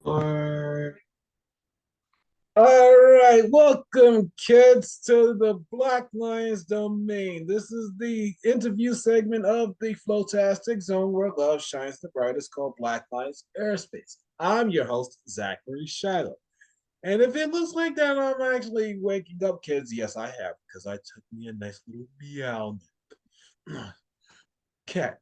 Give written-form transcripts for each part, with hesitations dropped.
Or all right, welcome kids to the Black Lions domain. This is the interview segment of the Flotastic Zone where love shines the brightest, called Black Lions Airspace. I'm your host, Zachary Shiloh. And if it looks like that I'm actually waking up, kids, yes, I have, because I took me a nice little meow nap. Cat.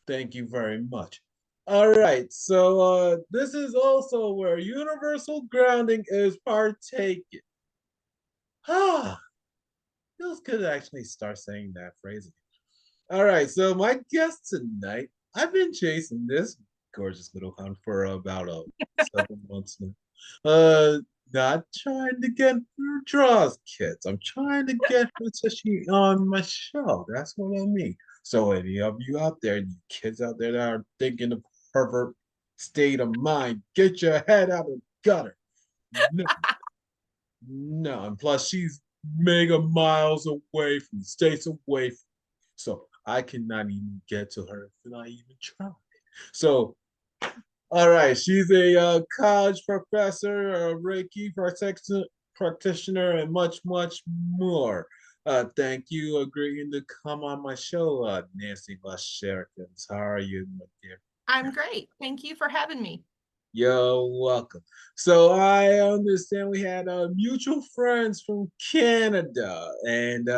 Thank you very much. All right, so this is also where universal grounding is partaken. Ah, those could actually start saying that phrase again. All right, so my guest tonight, I've been chasing this gorgeous little hunt for about 7 months now. Uh, Not trying to get her draws, kids. I'm trying to get her to she on my show. That's what I mean. So any of you out there, you kids out there that are thinking of pervert state of mind, get your head out of the gutter. No, no. And plus, she's mega miles away from the states away from, so I cannot even get to her if I even try. So all right, she's a college professor, a Reiki practitioner, and much, much more. Thank you agreeing to come on my show, Nancy Lasher. How are you, my dear? I'm great. Thank you for having me. You're welcome. So I understand we had mutual friends from Canada, and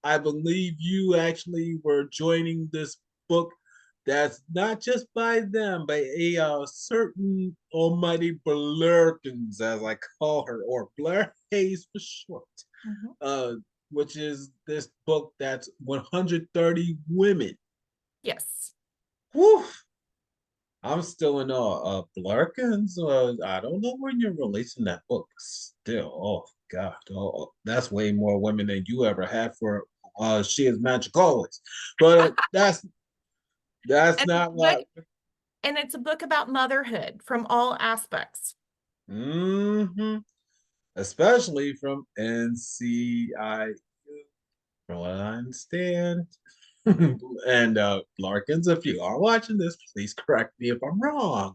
I believe you actually were joining this book that's not just by them, but a certain Almighty Blurkins, as I call her, or Blair Hayes for short, Mhm. uh, which is this book that's 130 women. Yes. Whew, I'm still in awe. Blarkins, I don't know when you're releasing that book. Still, oh God, oh, that's way more women than you ever had for She Is Magic Always. But that's And it's not a book, what. and it's a book about motherhood from all aspects. Hmm. Especially from NCIU, from what I understand. And Larkins, if you are watching this, please correct me if I'm wrong.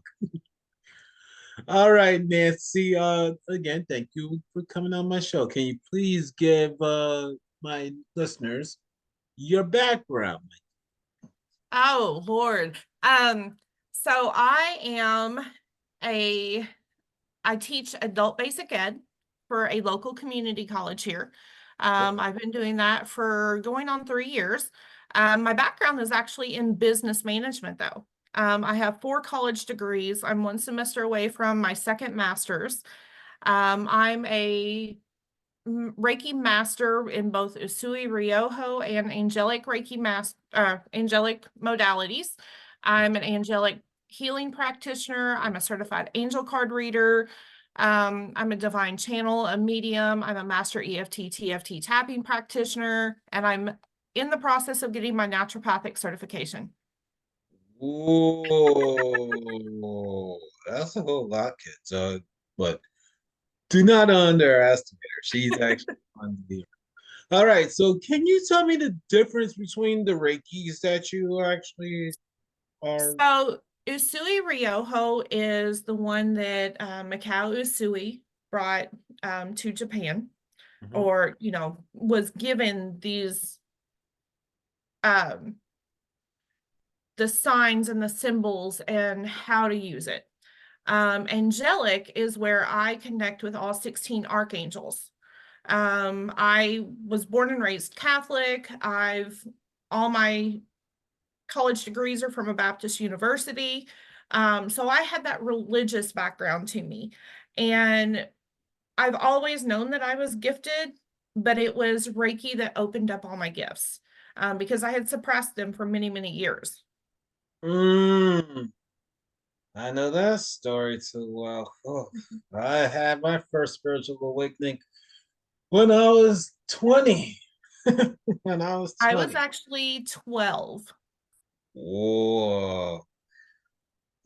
All right, Nancy. Again, thank you for coming on my show. Can you please give my listeners your background? Oh, Lord. So a I teach adult basic ed for a local community college here. I've been doing that for going on 3 years. My background is actually in business management, though. I have 4 college degrees. I'm 1 semester away from my second master's. I'm a Reiki Master in both Usui Ryoho and angelic modalities. I'm an angelic healing practitioner. I'm a certified angel card reader. I'm a divine channel, a medium. I'm a master EFT, TFT tapping practitioner, and I'm in the process of getting my naturopathic certification. Whoa, that's a whole lot, kids. But do not underestimate her. She's actually unbelievable. All right, so can you tell me the difference between the Reikis that you actually are? So Usui Ryoho is the one that Mikao Usui brought to Japan, Mhm. or was given these um, the signs and the symbols and how to use it. Angelic is where I connect with all 16 archangels. I was born and raised Catholic. All my college degrees are from a Baptist university. So I had that religious background to me. And I've always known that I was gifted, but it was Reiki that opened up all my gifts because I had suppressed them for many, many years. Mm, I know that story too well. Oh, I had my first spiritual awakening when I was 20. When I was I was 20. actually 12. Whoa.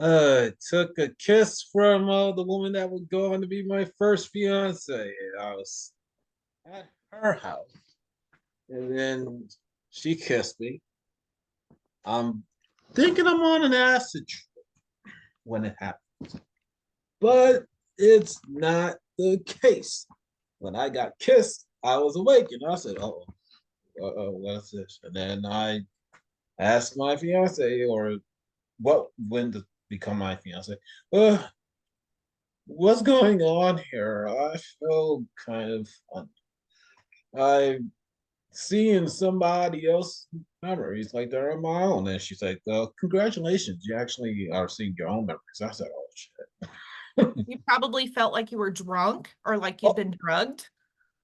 Took a kiss from the woman that would go on to be my first fiance. I was at her house, and then she kissed me. I'm thinking I'm on an acid trip when it happened. but it's not the case. When I got kissed, I was awake, and I said, "Oh, what's this?" And then I asked my fiance, or what when to become my fiance. Uh, what's going on here? I feel kind of I'm seeing somebody else memories like they're on my own. And she's like, congratulations, you actually are seeing your own memories. I said, oh shit. You probably felt like you were drunk or like you'd oh, been drugged.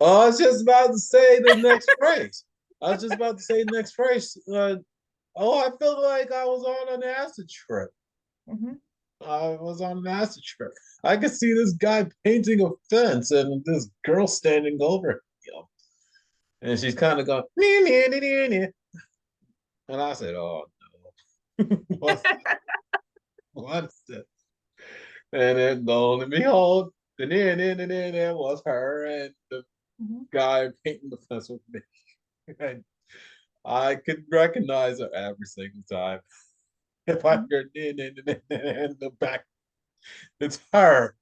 I was just about to say the next phrase. I was just about to say the next phrase. Oh, I felt like I was on an acid trip. Mhm. I was on an acid trip. I could see this guy painting a fence and this girl standing over him. And she's kind of going, nee, nee, nee, nee, nee. And I said, oh no. What's this? And then lo and behold, and then there was her and the Mhm. guy painting the fence with me. And I could recognize her every single time. If I Mhm. hear in the back, it's her.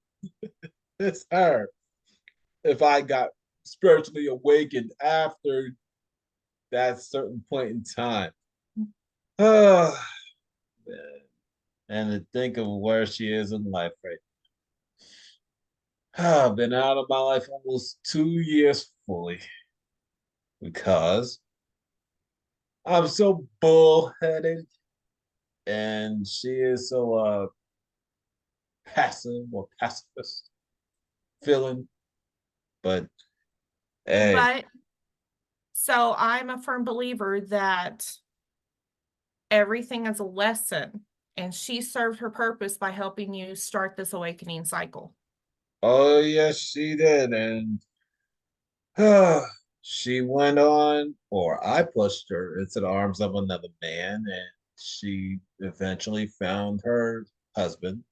It's her. If I got spiritually awakened after that certain point in time. Oh, man. And to think of where she is in life right now. I've been out of my life almost 2 years fully because I'm so bullheaded and she is so passive or pacifist feeling. But hey, But so I'm a firm believer that everything is a lesson, and she served her purpose by helping you start this awakening cycle. oh yes, she did. And she went on, or I pushed her into the arms of another man, and she eventually found her husband.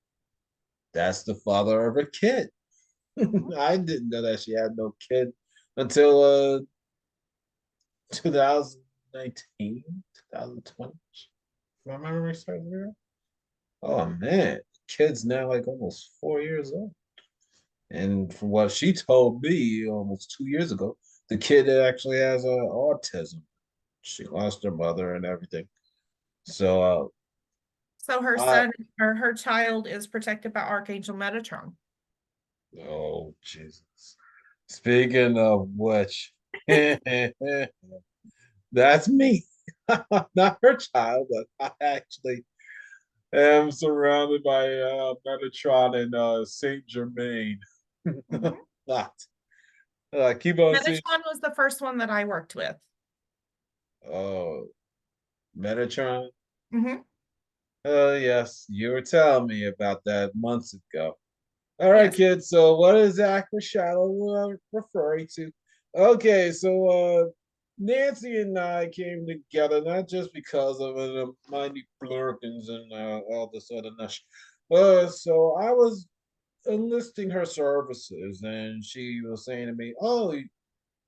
That's the father of her kid. Mhm. I didn't know that she had no kid until 2019, 2020. My memory serves me right. Oh man, kid's now like almost 4 years old. And from what she told me almost 2 years ago, the kid actually has autism. She lost her mother and everything. So, So her I son or her child is protected by Archangel Metatron. oh Jesus. Speaking of which, that's me. Not her child, but I actually am surrounded by Metatron and Saint Germain. Mhm. Not. Keep on seeing. Metatron was the first one that I worked with. Oh, Metatron. Mhm. Oh, yes, you were telling me about that months ago. All right, Yes. kids. So, what is Zachary Shiloh referring to? Okay, so Nancy and I came together not just because of mighty blurkins and all this other nush. So I was enlisting her services, and she was saying to me, "Oh,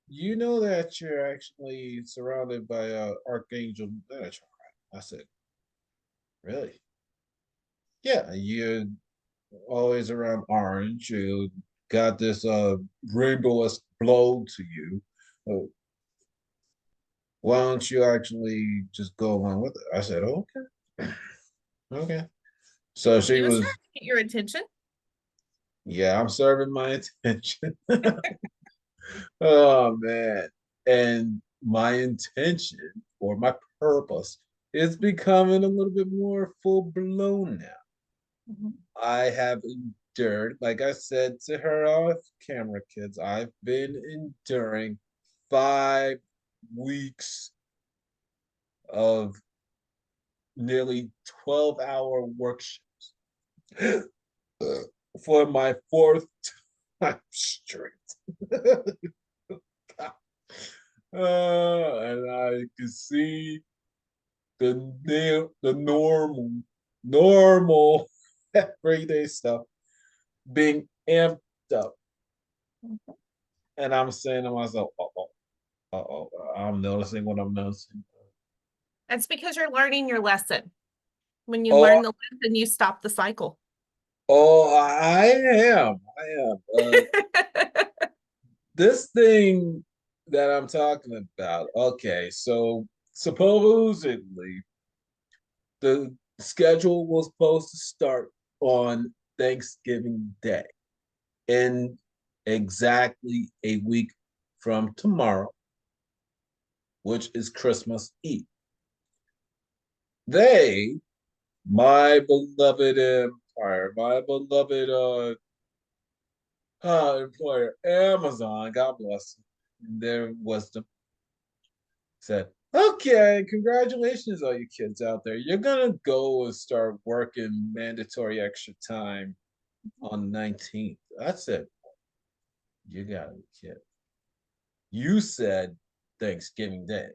you know that you're actually surrounded by Archangel Metatron." I said, "Really? Yeah, you're always around orange. You got this rainbow-esque glow to you. Uh, why don't you actually just go along with it?" I said, okay, okay. So she He was trying was, to get your attention. yeah, I'm serving my attention. Oh man. And my intention or my purpose is becoming a little bit more full blown now. Mhm. I have endured, like I said to her off camera, kids, I've been enduring 5 weeks of nearly 12-hour work shifts for my fourth time straight. And I can see the normal everyday stuff being amped up. And I'm saying to myself, uh-oh, I'm noticing what I'm noticing. That's because you're learning your lesson. When you Oh, learn the lesson, you stop the cycle. Oh, I am. I am. This thing that I'm talking about. Okay, so supposedly the schedule was supposed to start on Thanksgiving Day in exactly a week from tomorrow, which is Christmas Eve. They, my beloved empire, my beloved employer, Amazon, God bless them, their wisdom, said, okay, congratulations, all you kids out there. You're going to go and start working mandatory extra time on the 19th. I said, you got to be kidding. You said Thanksgiving Day.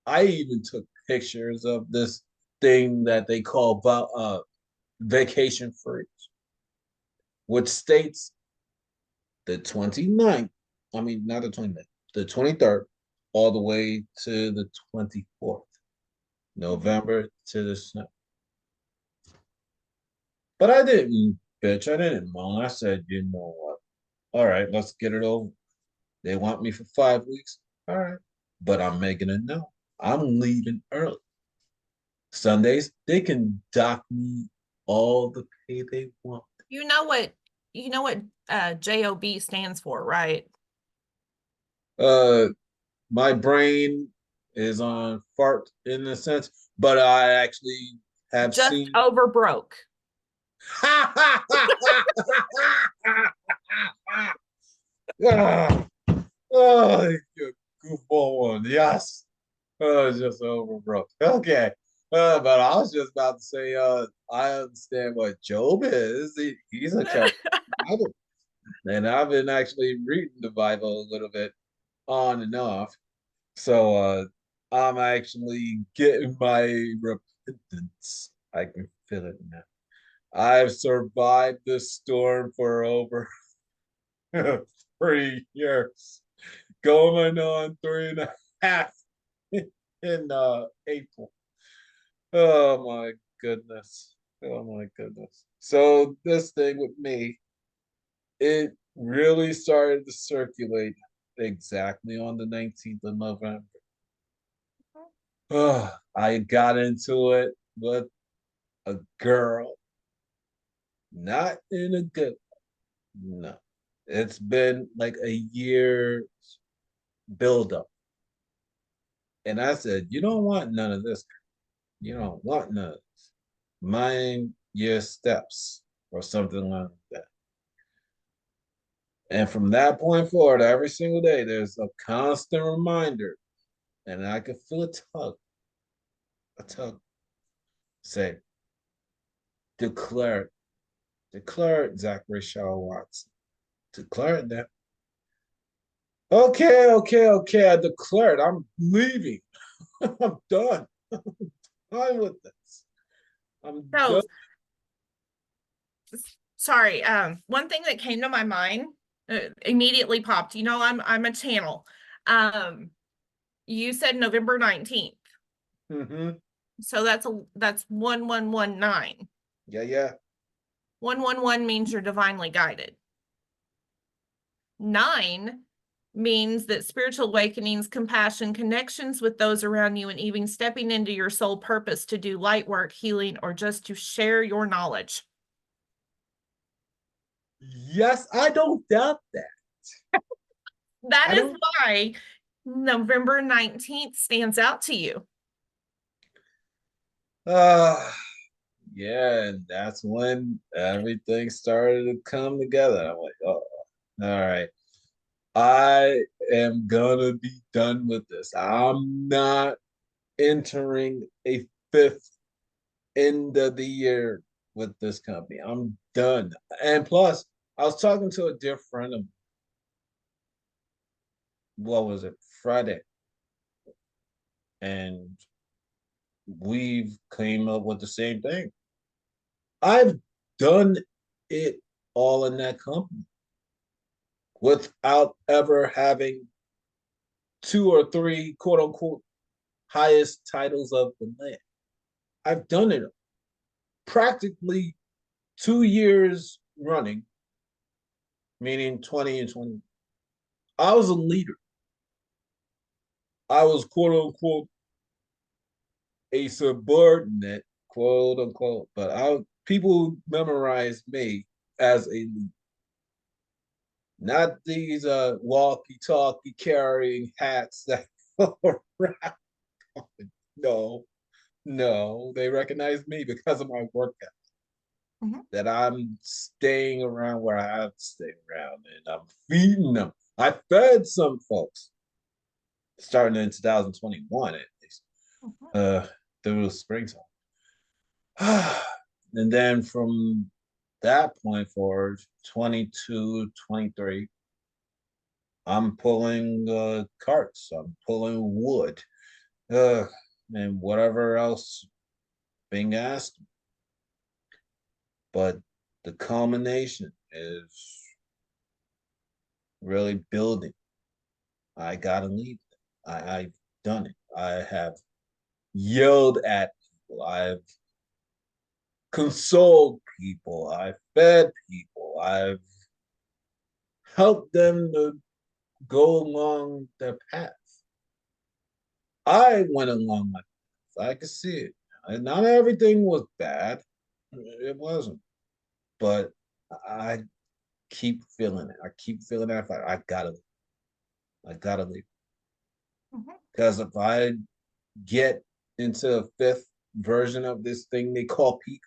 I even took pictures of this thing that they call vacation free, which states the 29th, I mean, not the 29th, the 23rd, all the way to the 24th, November to the snow. But I didn't, bitch. I didn't moan. I said, you know what? All right, let's get it over. They want me for 5 weeks. All right. But I'm making it known. I'm leaving early. Sundays, they can dock me all the pay they want. You know what JOB stands for, right? Uh, my brain is on fart in a sense, but I actually have Just seen. over broke. Ah, oh, you goofball one. Yes. It's just overbroke. Okay. But I was just about to say, I understand what Job is. He's a character in the Bible. And I've been actually reading the Bible a little bit on and off. So I'm actually getting my repentance. I can feel it now. I've survived this storm for over 3 years, going on 3.5 in April. Oh my goodness. Oh my goodness. So this thing with me, it really started to circulate exactly on the 19th of November. Oh, I got into it with a girl, not in a good, no. It's been like a year build up. And I said, you don't want none of this. You don't want none of this. Mind your steps or something like that. And from that point forward, every single day, there's a constant reminder. And I could feel a tug say, declare it, declare it, Zachary Shaw Watson. Declare it then. Okay, okay, okay. I declare it. I'm leaving. I'm done. Done with this. I'm So done. sorry. One thing that came to my mind immediately popped. I'm a channel. Um, you said November 19th. Mm-hmm. So that's 1119. Yeah, yeah. 111 means you're divinely guided. 9 means that spiritual awakenings, compassion, connections with those around you, and even stepping into your soul purpose to do light work, healing, or just to share your knowledge. Yes, I don't doubt that. That I is don't. why November 19th stands out to you. Uh, yeah, and that's when everything started to come together. I'm like, oh, all right. I am gonna be done with this. I'm not entering a fifth end of the year with this company. I'm done. And plus, I was talking to a dear friend of what was it, Friday, and we've came up with the same thing. I've done it all in that company without ever having two or three quote unquote highest titles of the land. I've done it practically 2 years running, meaning 20 and 20. I was a leader. I was quote unquote a subordinate, quote unquote, but people memorized me as a leader. Not these walkie-talkie carrying hats that go around. No, no, they recognize me because of my work ethic. Mhm. That I'm staying around where I have to stay around and I'm feeding them. I fed some folks starting in 2021 at least, Mhm. uh, through the springtime. And then from that point forward, 22, 23, I'm pulling carts, I'm pulling wood, uh, and whatever else being asked. But the culmination is really building. I gotta leave. I've done it. I have yelled at people. I've consoled people. I've fed people. I've helped them to go along their path. I went along my path. I could see it. And not everything was bad. It wasn't. But I keep feeling it. I keep feeling that. I gotta leave. I gotta leave. Mhm. Because if I get into a fifth version of this thing they call peak,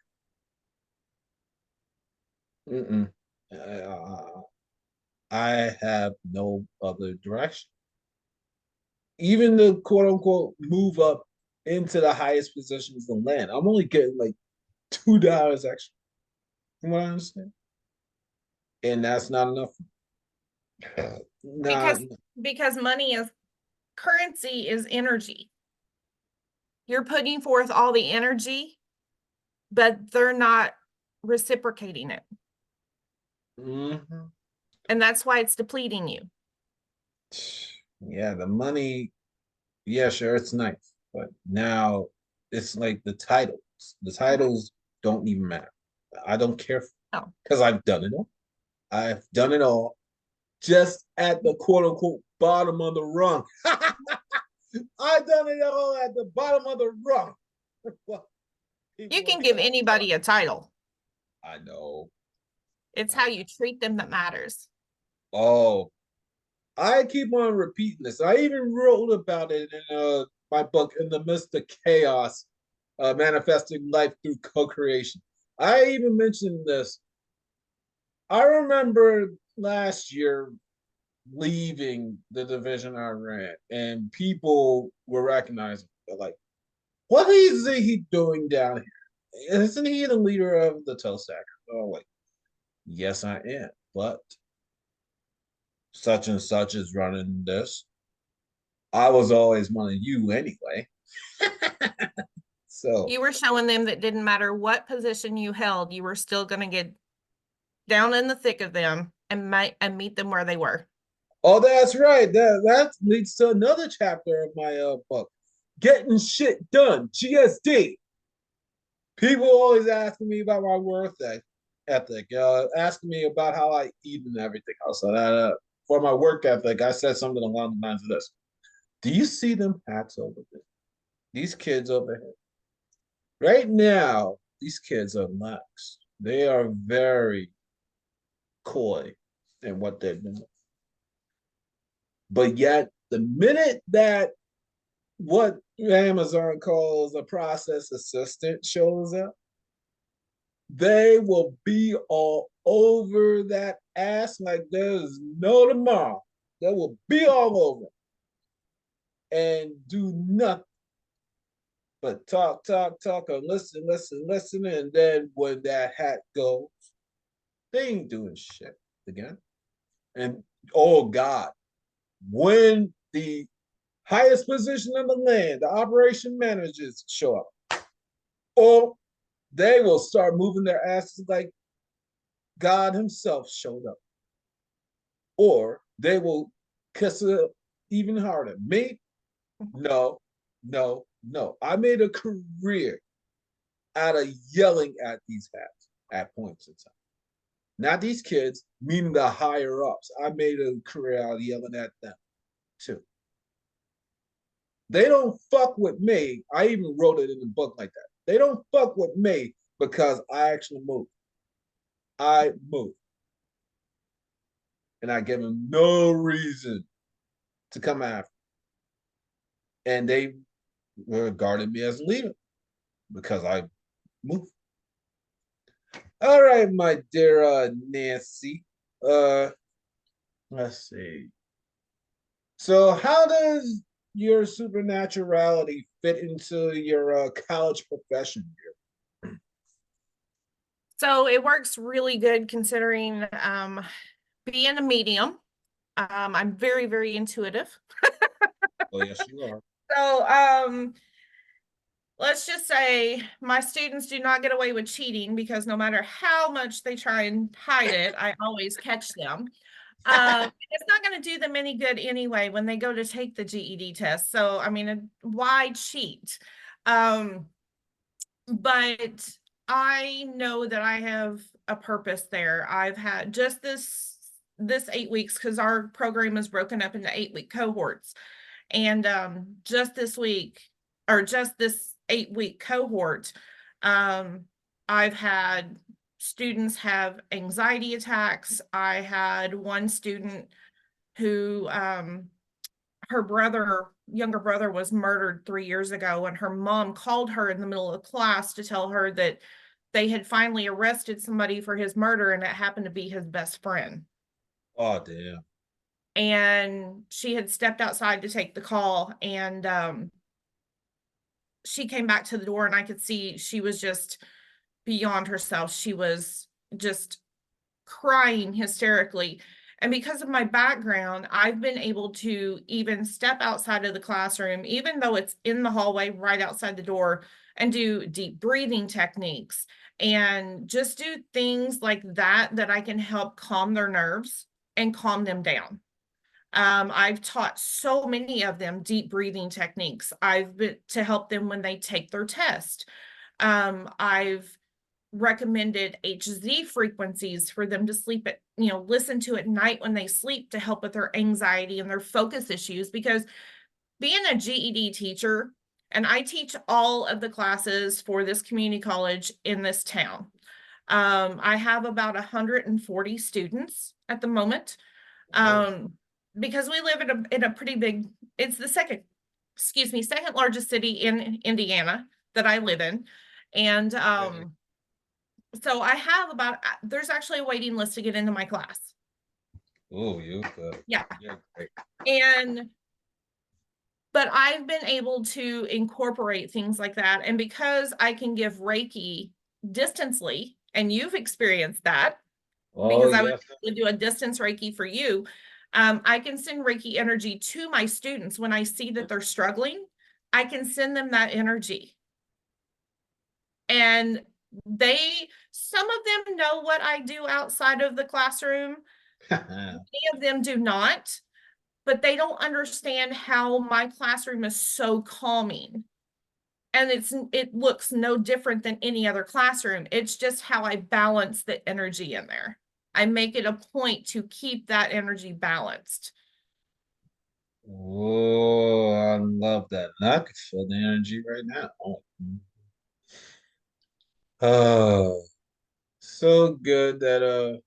mm-mm, uh, I have no other direction. Even the quote unquote move up into the highest positions in land, I'm only getting like $2 extra. From what I understand, and that's not enough. Not Because money is currency is energy. You're putting forth all the energy, but they're not reciprocating it. mhm. And that's why it's depleting you. Yeah, the money. Yeah, sure, it's nice, but now it's like the titles. The Mhm. titles don't even matter. I don't care Oh, because I've done it all. I've done it all just at the quote unquote bottom of the rung. I've done it all at the bottom of the rung. Well, people you want can to give call it. anybody a title. I know. It's I how know. you treat them that matters. Oh, I keep on repeating this. I even wrote about it in my book, In the Midst of Chaos, Manifesting Life Through Co-Creation. I even mentioned this. I remember last year leaving the division I ran, and people were recognizing, like, what is he doing down here? Isn't he the leader of the toe stacker? Oh, like, yes, I am, but such and such is running this. I was always one of you anyway. So, You were showing them that didn't matter what position you held, you were still going to get down in the thick of them and meet them where they were. oh, that's right. That leads to another chapter of my book, Getting Shit Done, GSD. People always asking me about my work ethic, asking me about how I eat and everything else. So that for my work ethic, I said something along the lines of this: do you see them hats over there? These kids over here. Right now, these kids are lax. They are very coy in what they're doing. But yet, the minute that what Amazon calls a process assistant shows up, they will be all over that ass like there's no tomorrow. They will be all over and do nothing but talk, talk, talk, or listen, listen, listen. And then when that hat goes, they ain't doing shit again. And oh God, when the highest position in the land, the operation managers show up, or they will start moving their asses like God Himself showed up, or they will kiss it even harder. Me, no, no, no. I made a career out of yelling at these hats. at points in time. Not these kids, meaning the higher ups. I made a career out of yelling at them too. They don't fuck with me. I even wrote it in the book like that. They don't fuck with me because I actually move. I move. And I give them no reason to come after. And they regarded me as leaving because I move. All right, my dear Nancy. Uh, let's see. So, how does your supernaturality fit into your college profession here? So it works really good considering being a medium. I'm very, very intuitive. Oh, yes, you are. So let's just say my students do not get away with cheating because no matter how much they try and hide it, I always catch them. It's not going to do them any good anyway when they go to take the GED test. So, I mean, why cheat? Um, but I know that I have a purpose there. I've had just this 8 weeks because our program is broken up into 8 week cohorts. And just this week, or just this 8 week cohort, um, I've had students have anxiety attacks. I had one student who her younger brother was murdered 3 years ago, and her mom called her in the middle of class to tell her that they had finally arrested somebody for his murder, and it happened to be his best friend. Oh, damn. And she had stepped outside to take the call, and she came back to the door, and I could see she was just beyond herself. She was just crying hysterically. And because of my background, I've been able to even step outside of the classroom, even though it's in the hallway right outside the door, and do deep breathing techniques and just do things like that that I can help calm their nerves and calm them down. I've taught so many of them deep breathing techniques. I've been to help them when they take their test. I've recommended HZ frequencies for them to sleep at, listen to at night when they sleep to help with their anxiety and their focus issues. Because being a GED teacher, and I teach all of the classes for this community college in this town. I have about 140 students at the moment. Oh, Um, because we live in a pretty big, it's the second largest city in Indiana that I live in. And okay. so I have there's actually a waiting list to get into my class. Oh, you good. Yeah. Yeah, great. And, but I've been able to incorporate things like that. And because I can give Reiki distantly, and you've experienced that Oh, because I was yes. able to do a distance Reiki for you, I can send Reiki energy to my students when I see that they're struggling. I can send them that energy. And some of them know what I do outside of the classroom. Many of them do not, but they don't understand how my classroom is so calming. And it looks no different than any other classroom. It's just how I balance the energy in there. I make it a point to keep that energy balanced. Oh, I love that. And I can feel the energy right now. Oh, so good that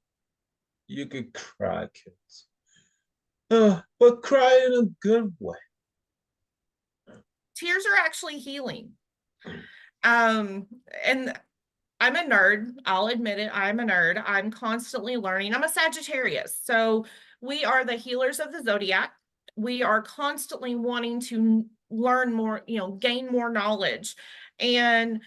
you could cry, kids. But cry in a good way. Tears are actually healing. Um, and I'm a nerd. I'll admit it. I'm a nerd. I'm constantly learning. I'm a Sagittarius. So we are the healers of the zodiac. We are constantly wanting to learn more, gain more knowledge. And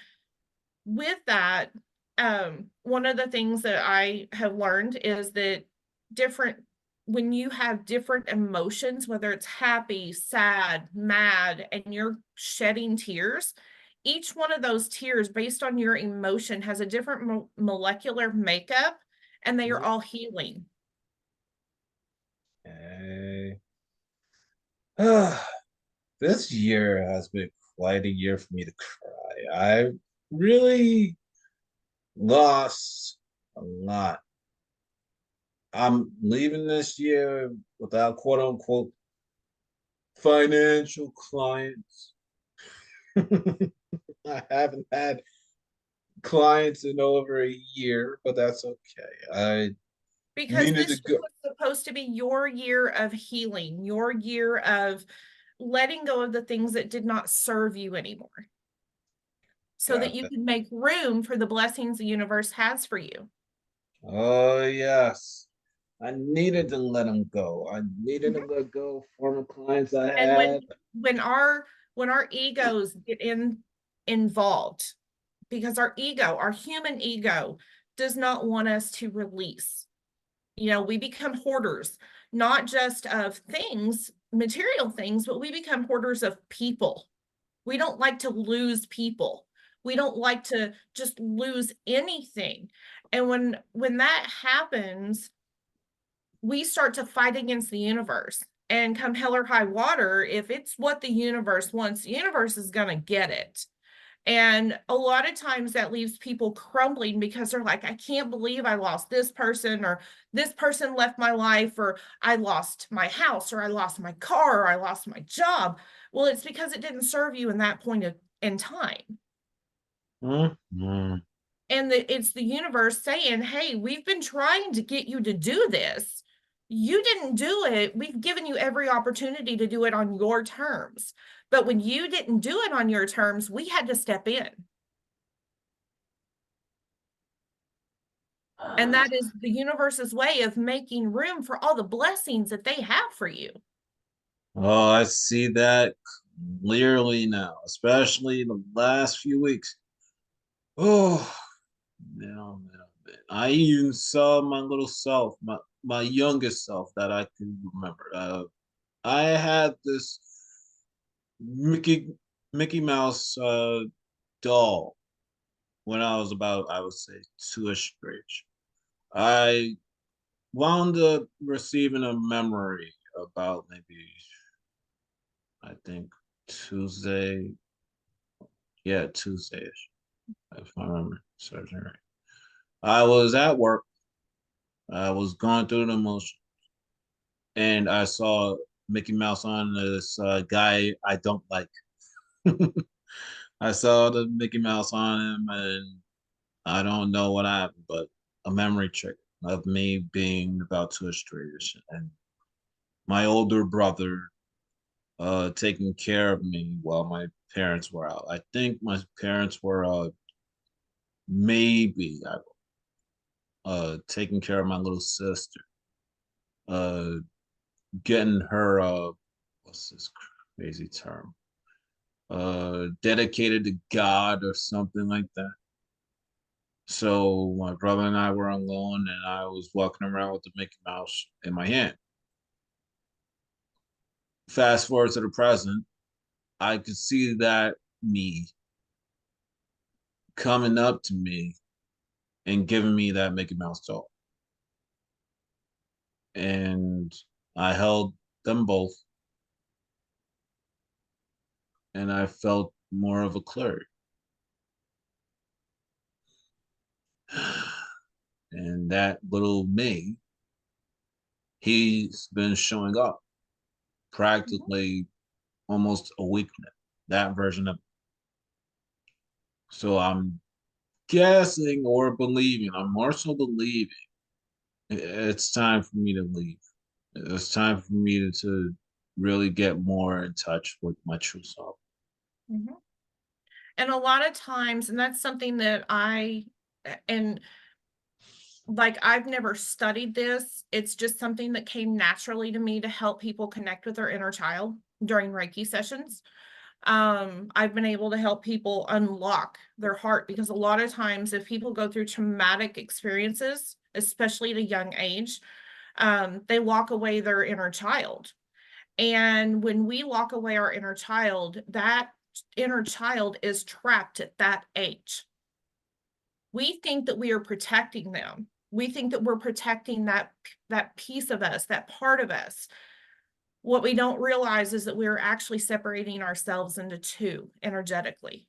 with that, one of the things that I have learned is that different when you have different emotions, whether it's happy, sad, mad, and you're shedding tears, each one of those tears based on your emotion has a different molecular makeup, and they are Mhm. all healing. Okay. Ah, this year has been quite a year for me to cry. I really Lost a lot. I'm leaving this year without quote unquote financial clients. I haven't had clients in over a year, but that's okay. I Because needed to this go. was supposed to be your year of healing, your year of letting go of the things that did not serve you anymore, so that Got you that. can make room for the blessings the universe has for you. Oh yes. I needed to let them go. I needed to Mhm. let go of former clients I And had. when our when our egos get involved, because our ego, our human ego, does not want us to release. You know, we become hoarders, not just of things, material things, but we become hoarders of people. We don't like to lose people. We don't like to just lose anything. And when that happens, we start to fight against the universe. And come hell or high water, if it's what the universe wants, the universe is going to get it. And a lot of times that leaves people crumbling because they're like, I can't believe I lost this person, or this person left my life, or I lost my house, or I lost my car, or I lost my job. Well, it's because it didn't serve you in that point of in time. Mm-hmm. And it's the universe saying, hey, we've been trying to get you to do this. You didn't do it. We've given you every opportunity to do it on your terms. But when you didn't do it on your terms, we had to step in. And that is the universe's way of making room for all the blessings that they have for you. Oh, I see that clearly now, especially in the last few weeks. Oh, man, oh, man, oh, man. I even saw my little self, my youngest self that I can remember. I had this Mickey Mickey Mouse doll when I was about, I would say, two-ish age. I wound up receiving a memory about maybe, I think, Tuesday. Yeah, Tuesday-ish, if I remember searching right. I was at work. I was going through the motion, and I saw Mickey Mouse on this guy I don't like. I saw the Mickey Mouse on him, and I don't know what happened, but a memory trick of me being about two streeters and my older brother taking care of me while my parents were out. I think my parents were maybe taking care of my little sister, uh getting her what's this crazy term? Dedicated to God or something like that. So my brother and I were alone, and I was walking around with the Mickey Mouse in my hand. Fast forward to the present, I could see that me coming up to me and giving me that Mickey Mouse doll. And I held them both, and I felt more of a cleric. And that little me, he's been showing up practically almost a week now, that version of it. So I'm guessing or believing, I'm more so believing it's time for me to leave. It's time for me to really get more in touch with my true self. Mhm. And a lot of times, and that's something that and like I've never studied this. It's just something that came naturally to me to help people connect with their inner child during Reiki sessions. I've been able to help people unlock their heart, because a lot of times if people go through traumatic experiences, especially at a young age, they lock away their inner child. And when we lock away our inner child, that inner child is trapped at that age. We think that we are protecting them. We think that we're protecting that piece of us, that part of us. What we don't realize is that we're actually separating ourselves into two energetically.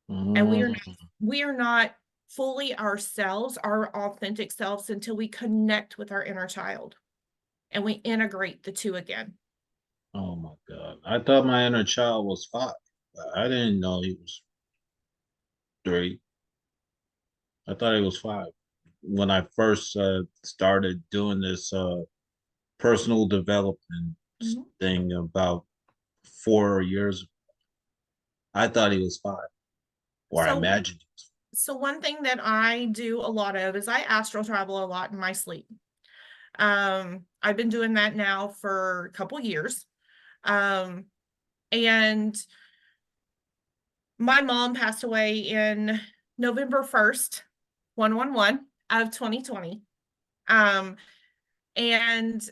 And Mm. we are not fully ourselves, our authentic selves, until we connect with our inner child and we integrate the two again. Oh my God. I thought my inner child was 5. I didn't know he was 3. I thought he was 5. When I first started doing this personal development Mhm. thing about 4 years, I thought he was 5, or I So, imagined he was. so one thing that I do a lot of is I astral travel a lot in my sleep. I've been doing that now for a couple years. Um, and my mom passed away in November 1st, 111 of 2020. Um, and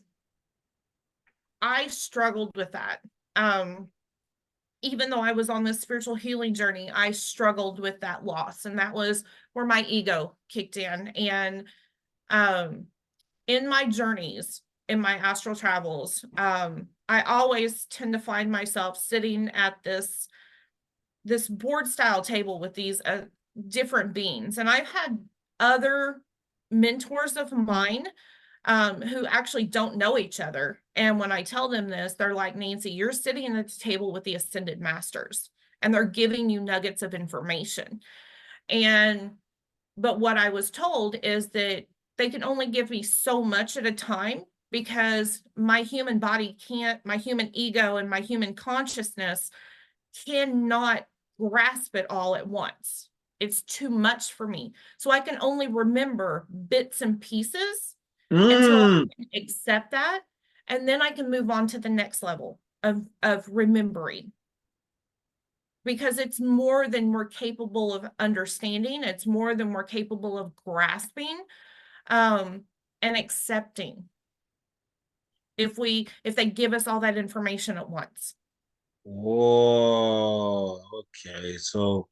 I struggled with that. Um, even though I was on this spiritual healing journey, I struggled with that loss. And that was where my ego kicked in. And um, in my journeys, in my astral travels, I always tend to find myself sitting at this board style table with these different beings. And I've had other mentors of mine who actually don't know each other. And when I tell them this, they're like, Nancy, you're sitting at the table with the ascended masters and they're giving you nuggets of information. And, but what I was told is that they can only give me so much at a time because my human body can't, my human ego and my human consciousness cannot grasp it all at once. It's too much for me. So I can only remember bits and pieces until Mm. I can accept that. And then I can move on to the next level of remembering. Because it's more than we're capable of understanding. It's more than we're capable of grasping um, and accepting if they give us all that information at once. Whoa. Okay. So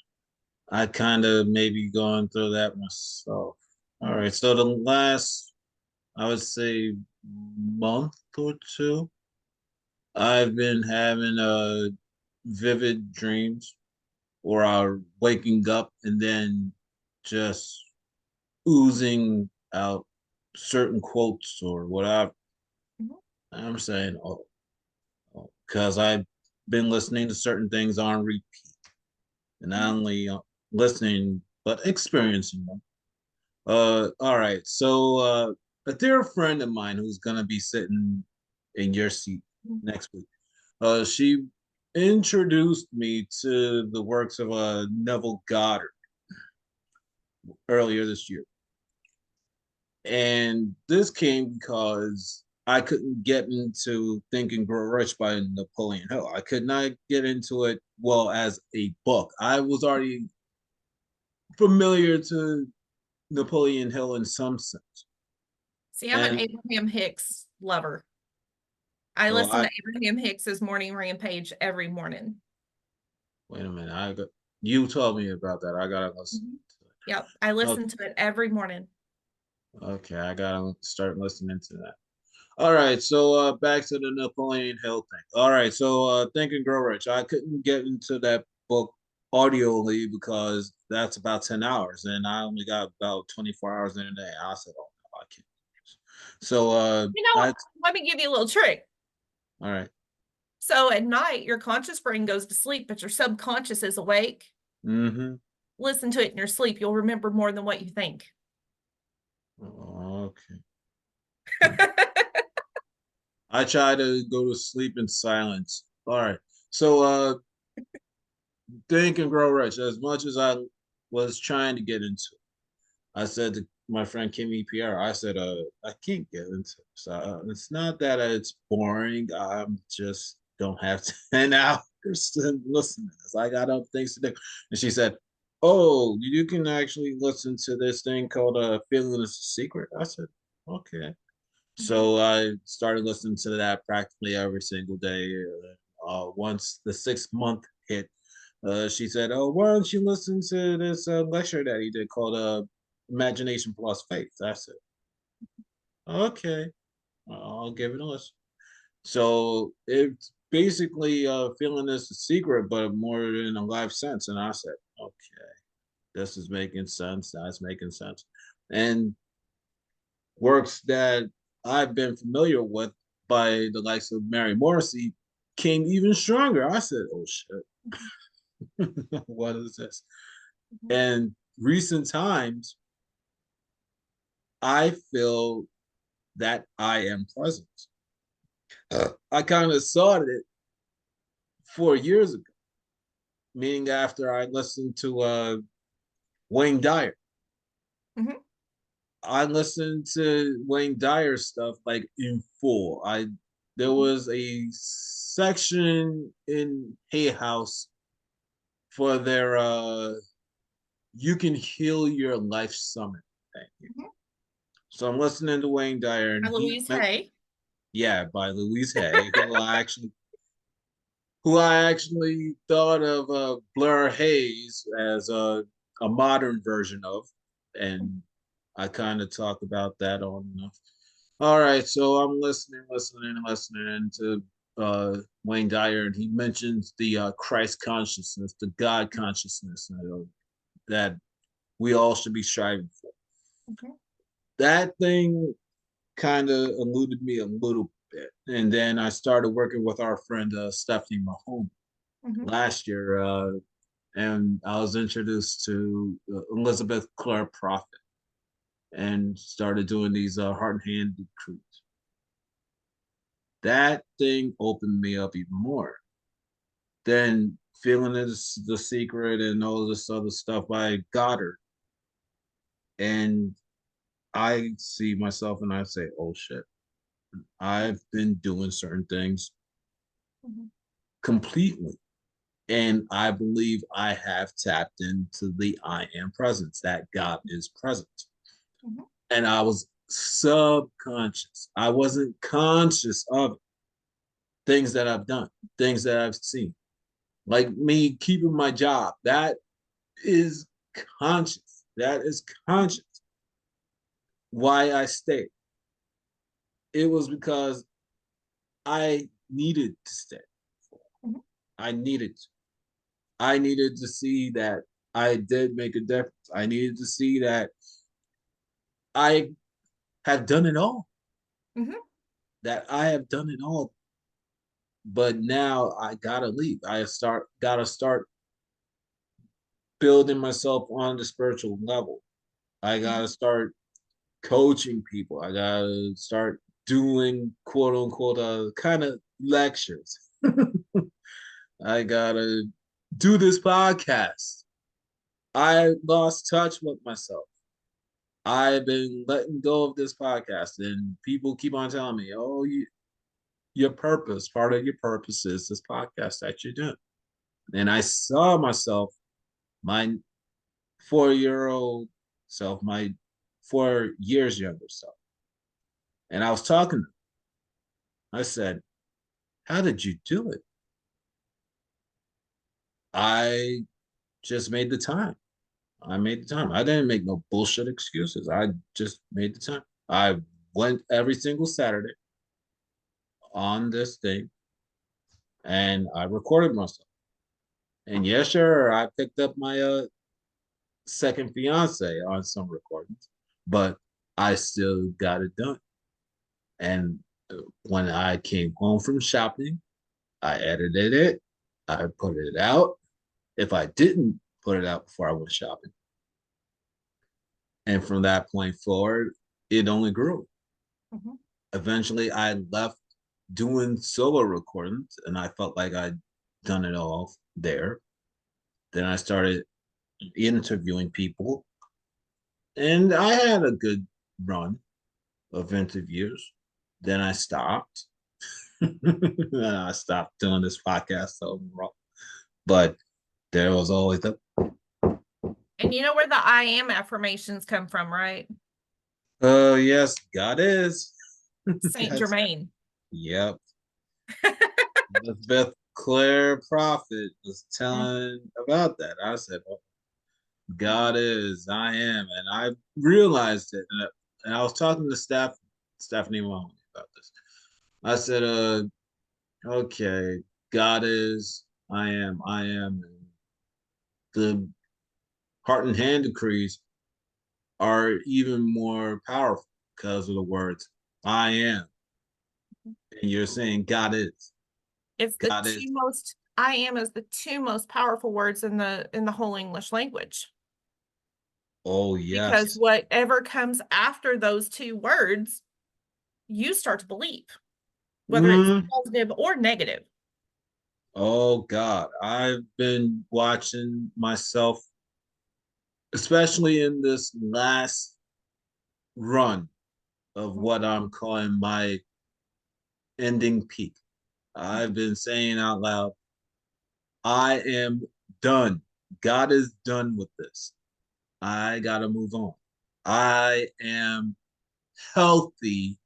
I kind of maybe going through that myself. All right. So the last, I would say, month or two, I've been having vivid dreams, or waking up and then just oozing out certain quotes or whatever. Mhm. I'm saying, oh, because I've been listening to certain things on repeat, and not Mhm. only listening but experiencing them. All right. So, a dear friend of mine who's gonna be sitting in your seat Mhm. next week, she introduced me to the works of Neville Goddard earlier this year. And this came because I couldn't get into Think and Grow Rich by Napoleon Hill. I could not get into it well as a book. I was already familiar to Napoleon Hill in some sense. See, I'm an And Abraham Hicks lover. I so listen I to Abraham Hicks's morning rampage every morning. wait a minute, you told me about that. I gotta listen Mhm. to Yep, I it. listen to it every morning. Okay, I gotta start listening to that. All right, so back to the Napoleon Hill thing. All right, so Think and Grow Rich. I couldn't get into that book audioly because that's about 10 hours, and I only got about 24 hours in a day. I said, oh no, I can't. So You know, I let me give you a little trick. all right. So at night, your conscious brain goes to sleep, but your subconscious is awake. Mm-hmm. Listen to it in your sleep. You'll remember more than what you think. Okay. I try to go to sleep in silence. All right. So Think and Grow Rich. As much as I was trying to get into, I said to my friend Kimmy Pierre, I said, I can't get into it. So it's not that it's boring. I'm just don't have 10 hours to listen to this. I got other things to do. And she said, oh, you can actually listen to this thing called Feeling is a Secret. I said, okay. Mhm. So I started listening to that practically every single day. Once the 6 month hit, she said, "Oh, why don't you listen to this lecture that he did called Imagination Plus Faith?" I said, "Okay, I'll give it a listen." So it's basically feeling this a secret, but more in a life sense. And I said, "Okay." This is making sense. That's making sense. And works that I've been familiar with by the likes of Mary Morrissey came even stronger. I said, oh shit, what is this? Mhm. And recent times, I feel that I am present. I kind of saw it 4 years ago, meaning after I listened to Wayne Dyer. Mhm. I listened to Wayne Dyer stuff like in full. I There Mhm. was a section in Hay House for their You Can Heal Your Life Summit. Thank you. Mhm. So I'm listening to Wayne Dyer and Louise Hay. yeah, by Louise Hay, who I actually thought of Blur Hayes as a modern version of, and I kind of talk about that on and off. All right, so I'm listening to Wayne Dyer, and he mentions the Christ consciousness, the God consciousness that we all should be striving for. Mhm. That thing kind of eluded me a little bit, and then I started working with our friend Stephanie Mahone Mhm. last year, and I was introduced to Elizabeth Clare Prophet and started doing these heart and hand recruits. That thing opened me up even more. Then feeling the secret and all this other stuff by Goddard, and I see myself and I say, "Oh shit, I've been doing certain things Mhm. completely." And I believe I have tapped into the I am presence, that God is present. Mhm. And I was subconscious. I wasn't conscious of it. Things that I've done, things that I've seen, like me keeping my job. That is conscious. That is conscious. Why I stayed. It was because I needed to stay. Mhm. I needed to. I needed to see that I did make a difference. I needed to see that I have done it all. Mhm. That I have done it all. But now I gotta leave. Gotta start building myself on the spiritual level. I gotta Mhm. start coaching people. I gotta start doing quote unquote kind of lectures. I gotta do this podcast. I lost touch with myself. I've been letting go of this podcast, and people keep on telling me, "Oh, your purpose, part of your purpose is this podcast that you're doing." And I saw myself, my 4 year old self, my 4 years younger self, and I was talking to him. I said, "How did you do it?" I just made the time. I made the time. I didn't make no bullshit excuses. I just made the time. I went every single Saturday on this thing and I recorded myself. And yeah, sure, I picked up my second fiance on some recordings, but I still got it done. And when I came home from shopping, I edited it, I put it out. If I didn't put it out before I went shopping, and from that point forward, it only grew. Mhm. Eventually, I left doing solo recordings, and I felt like I'd done it all there. Then I started interviewing people, and I had a good run of interviews. Then I stopped. Then I stopped doing this podcast overall. But there was always the And you know where the I am affirmations come from, right? oh yes, God is. Saint That's Germain. yep. Elizabeth Clare Prophet was Mhm. telling about that. I said, oh, Mhm. God is, I am, and I realized it. And I was talking to Stephanie Mahoney about this. I said, okay, God is, I am, and the heart and hand decrees are even more powerful because of the words I am. And you're saying God is. It's the God two is. most I am is the two most powerful words in the whole English language. Oh, Because yes. whatever comes after those two words, you start to believe, whether it's Mm. positive or negative. Oh, God. I've been watching myself, especially in this last run of what I'm calling my ending peak. I've been saying out loud, I am done. God is done with this. I got to move on. I am healthy.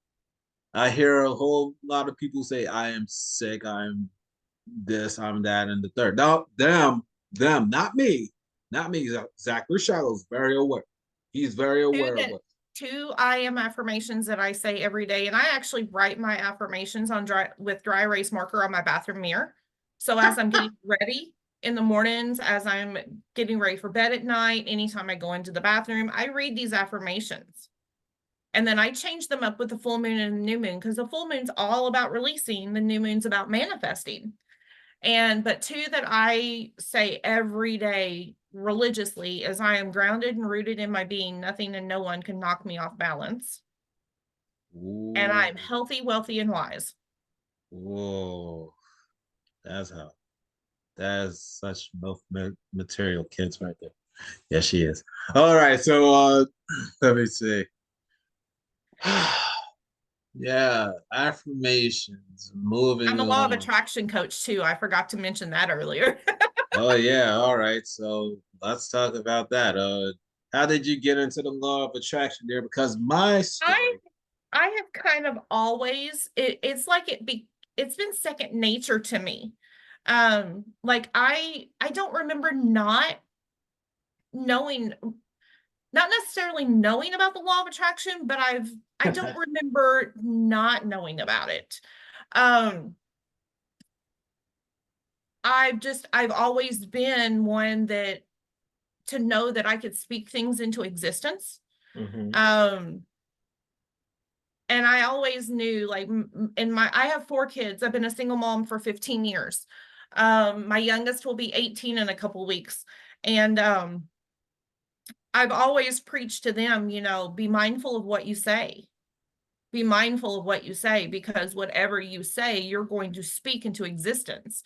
I hear a whole lot of people say, I am sick. I'm this, I'm that, and the third. No, them, not me. Not me. Zachary Shiloh is very aware. He's very Two aware of that what. two I am affirmations that I say every day, and I actually write my affirmations on dry erase marker on my bathroom mirror. So as I'm getting ready in the mornings, as I'm getting ready for bed at night, anytime I go into the bathroom, I read these affirmations. And then I change them up with the full moon and the new moon because the full moon's all about releasing, the new moon's about manifesting. But two that I say every day religiously is I am grounded and rooted in my being. Nothing and no one can knock me off balance. And Ooh, I'm healthy, wealthy, and wise. whoa, that's how. That's such material kids right there. Yeah, she is. All right, so let me see. Yeah, affirmations, I'm moving a law of on. attraction coach too. I forgot to mention that earlier. Oh yeah, all right. So let's talk about that. How did you get into the law of attraction there? Because my I story. I have kind of always it's like it's been second nature to me. Like I don't remember not knowing, not necessarily knowing about the law of attraction, but I don't remember not knowing about it. Um, I've always been one that to know that I could speak things into existence. Mhm. Um, and I always knew like in my I have four kids. I've been a single mom for 15 years. My youngest will be 18 in a couple weeks. And I've always preached to them, be mindful of what you say. Be mindful of what you say because whatever you say, you're going to speak into existence.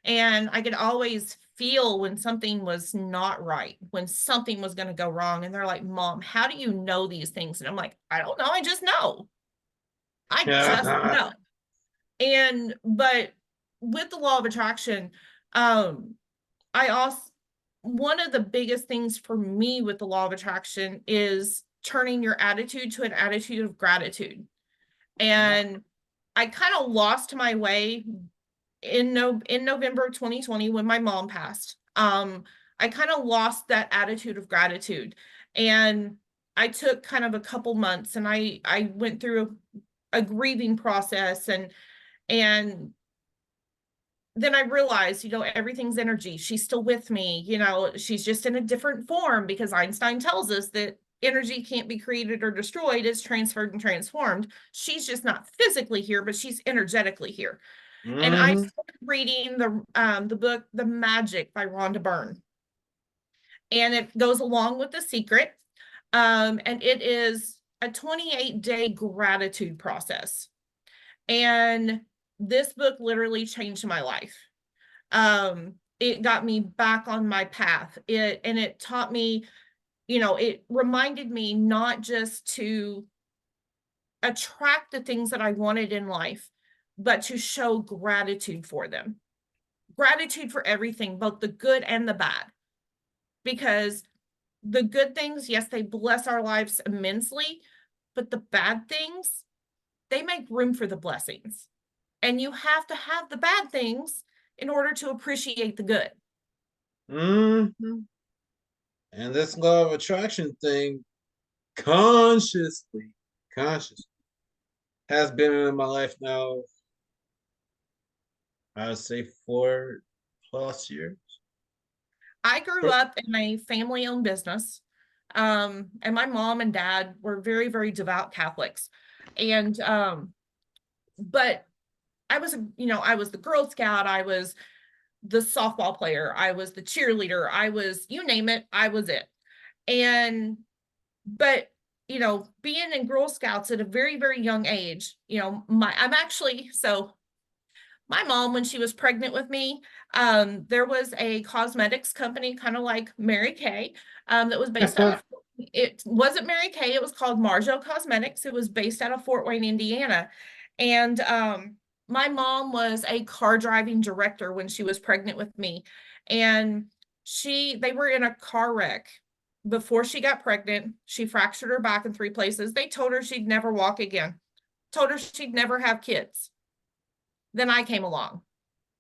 And I could always feel when something was not right, when something was going to go wrong. And they're like, Mom, how do you know these things? And I'm like, I don't know. I just know. I just know. But with the law of attraction, um, I also, one of the biggest things for me with the law of attraction is turning your attitude to an attitude of gratitude. And I kind of lost my way in November 2020 when my mom passed. I kind of lost that attitude of gratitude. And I took kind of a couple months and I went through a grieving process and then I realized, everything's energy. She's still with me. She's just in a different form because Einstein tells us that energy can't be created or destroyed. It's transferred and transformed. She's just not physically here, but she's energetically here. And I Mhm. started reading the book The Magic by Rhonda Byrne, and it goes along with The Secret. And it is a 28-day gratitude process. And this book literally changed my life. It got me back on my path. It taught me, it reminded me not just to attract the things that I wanted in life, but to show gratitude for them. Gratitude for everything, both the good and the bad. Because the good things, yes, they bless our lives immensely, but the bad things, they make room for the blessings. And you have to have the bad things in order to appreciate the good. Mhm. And this law of attraction thing, consciously, conscious, has been in my life now. I would say 4+ years. I grew up in a family-owned business. And my mom and dad were very, very devout Catholics. And but I was, I was the Girl Scout, I was the softball player, I was the cheerleader, I was, you name it, I was it. And but being in Girl Scouts at a very, very young age, I'm actually, so my mom, when she was pregnant with me, there was a cosmetics company, kind of like Mary Kay, that was based out of, it wasn't Mary Kay, it was called Marjo Cosmetics. It was based out of Fort Wayne, Indiana. And my mom was a car driving director when she was pregnant with me. And they were in a car wreck before she got pregnant. She fractured her back in 3 places. They told her she'd never walk again, told her she'd never have kids. Then I came along.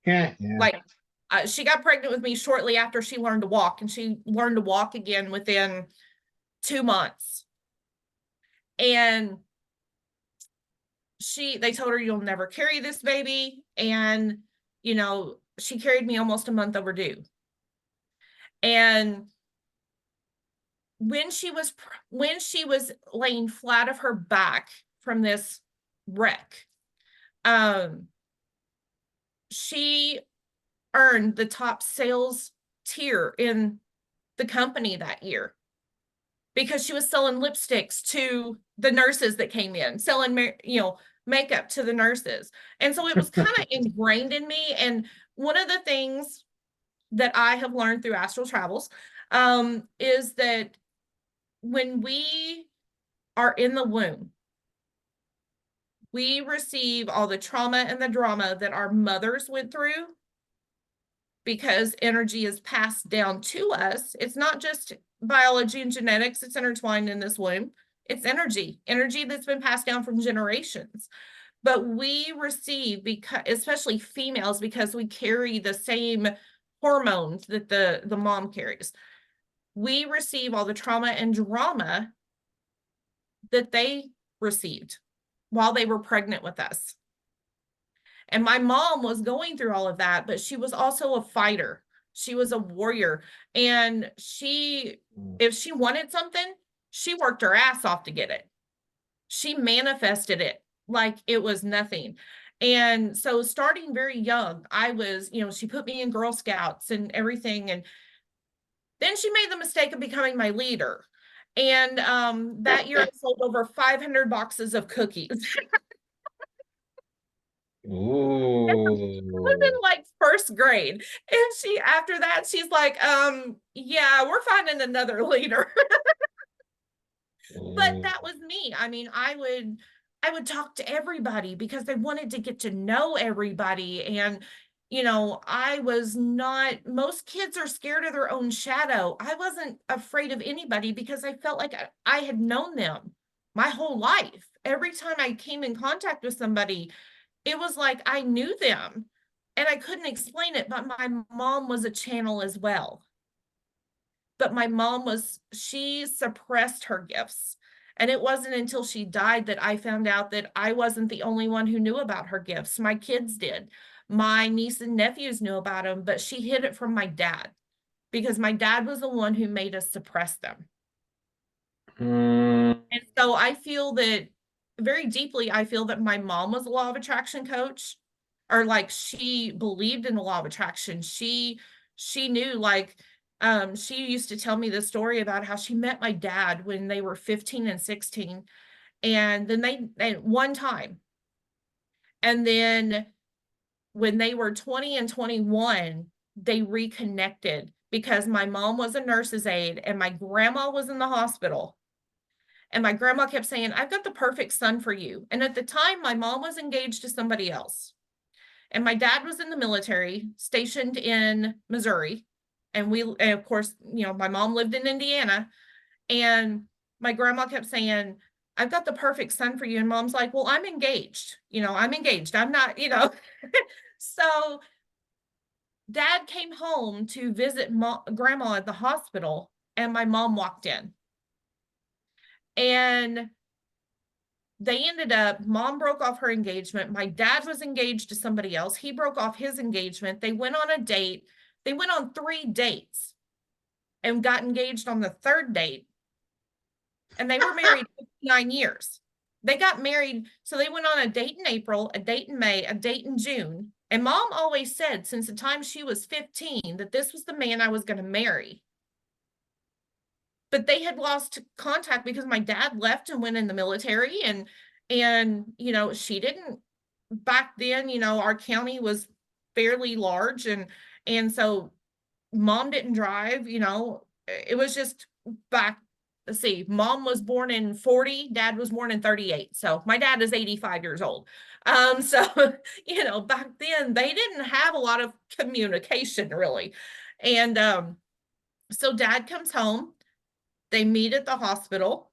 Yeah. Like, she got pregnant with me shortly after she learned to walk, and she learned to walk again within 2 months. And they told her, you'll never carry this baby. And, she carried me almost a month overdue. And when she was laying flat of her back from this wreck, she earned the top sales tier in the company that year because she was selling lipsticks to the nurses that came in, selling makeup to the nurses. And so it was kind of ingrained in me. And one of the things that I have learned through astral travels is that when we are in the womb, we receive all the trauma and the drama that our mothers went through, because energy is passed down to us. It's not just biology and genetics, it's intertwined in this womb. It's energy that's been passed down from generations. But we receive, because especially females, because we carry the same hormones that the mom carries, we receive all the trauma and drama that they received while they were pregnant with us. And my mom was going through all of that, but she was also a fighter. She was a warrior. And if she wanted something, she worked her ass off to get it. She manifested it like it was nothing. And so starting very young, I was, she put me in Girl Scouts and everything. And then she made the mistake of becoming my leader. And that year I sold over 500 boxes of cookies. Ooh. I was in like first grade. And after that, she's like, yeah, we're finding another leader. But that was me. I mean, I would talk to everybody because they wanted to get to know everybody. And, I was not, most kids are scared of their own shadow. I wasn't afraid of anybody because I felt like I had known them my whole life. Every time I came in contact with somebody, it was like I knew them and I couldn't explain it, but my mom was a channel as well. But my mom she suppressed her gifts. And it wasn't until she died that I found out that I wasn't the only one who knew about her gifts. My kids did. My niece and nephews knew about them, but she hid it from my dad because my dad was the one who made us suppress them. And so I feel that very deeply, I feel that my mom was a law of attraction coach, or like she believed in the law of attraction. She knew, like, she used to tell me the story about how she met my dad when they were 15 and 16. And then they one time. And then when they were 20 and 21, they reconnected because my mom was a nurse's aide and my grandma was in the hospital. And my grandma kept saying, I've got the perfect son for you. And at the time, my mom was engaged to somebody else. And my dad was in the military, stationed in Missouri. And of course, my mom lived in Indiana. And my grandma kept saying, I've got the perfect son for you. And mom's like, well, I'm engaged. I'm engaged. I'm not, So dad came home to visit grandma at the hospital. And my mom walked in. And they ended up, mom broke off her engagement. My dad was engaged to somebody else. He broke off his engagement. They went on a date. They went on 3 dates. and got engaged on the third date. And they were married 59 years. They got married. So they went on a date in April, a date in May, a date in June. And mom always said since the time she was 15 that this was the man I was going to marry. But they had lost contact because my dad left and went in the military, and she didn't. Back then, our county was fairly large, and so mom didn't drive. It was just back. Let's see, mom was born in 40, dad was born in 38, so my dad is 85 years old. So back then they didn't have a lot of communication really. And so dad comes home, they meet at the hospital.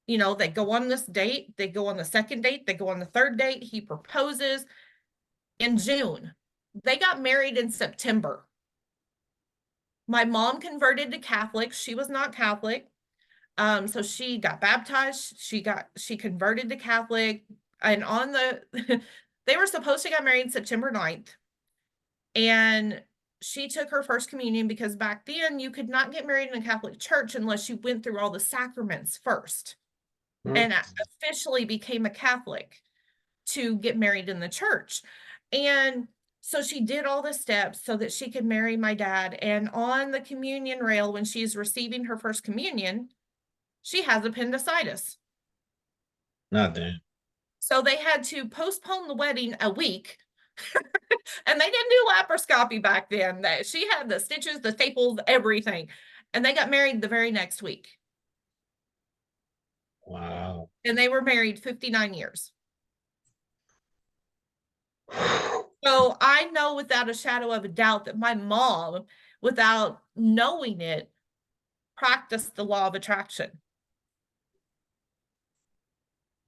They go on this date, they go on the second date, they go on the third date. He proposes in June. They got married in September. My mom converted to Catholic. She was not Catholic. So she got baptized. She converted to Catholic. And on the they were supposed to get married September 9th. And she took her first communion because back then you could not get married in a Catholic church unless you went through all the sacraments first and officially became a Catholic to get married in the church. And so she did all the steps so that she could marry my dad. And on the communion rail, when she's receiving her first communion, she has appendicitis. Not then. So they had to postpone the wedding a week. And they didn't do laparoscopy back then. She had the stitches, the staples, everything. And they got married the very next week. Wow. And they were married 59 years. So I know without a shadow of a doubt that my mom, without knowing it, practiced the law of attraction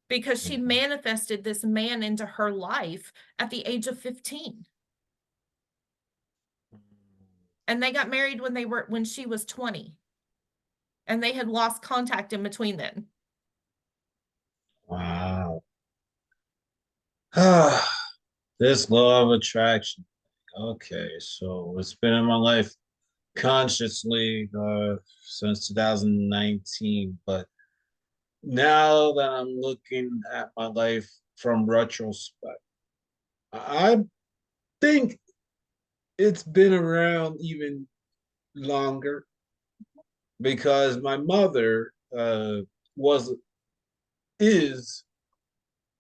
because she manifested this man into her life at the age of 15. And they got married when she was 20. And they had lost contact in between then. Wow. This law of attraction. Okay, so it's been in my life consciously since 2019, but now that I'm looking at my life from retrospect, I think it's been around even longer because my mother was is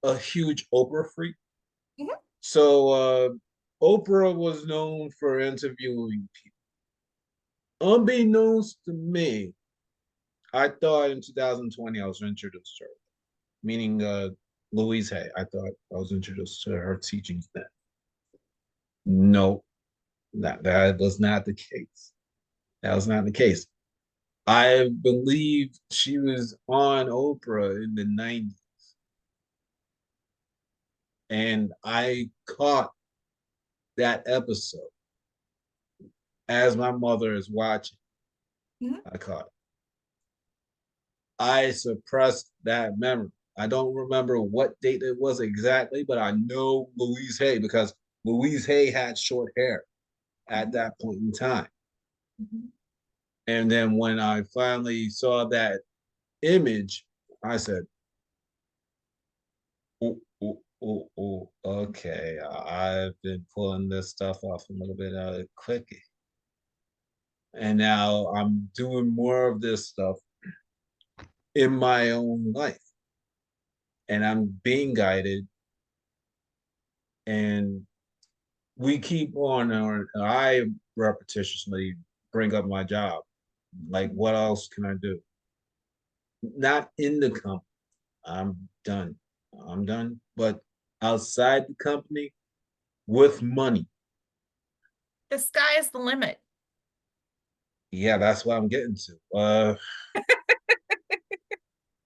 a huge Oprah freak. Mhm. So Oprah was known for interviewing people. Unbeknownst to me, I thought in 2020 I was introduced to her, meaning Louise Hay. I thought I was introduced to her teachings then. No, that was not the case. That was not the case. I believe she was on Oprah in the 90s, and I caught that episode as my mother is watching. Mhm. I caught it. I suppressed that memory. I don't remember what date it was exactly, but I know Louise Hay because Louise Hay had short hair at that point in time. Mhm. And then when I finally saw that image, I said, oh, oh, oh, oh, okay, I've been pulling this stuff off a little bit quicker. And now I'm doing more of this stuff in my own life. And I'm being guided. And we keep on, or I repetitiously bring up my job. Like, what else can I do? Not in the company. I'm done. I'm done. But outside the company with money. The sky is the limit. Yeah, that's what I'm getting to.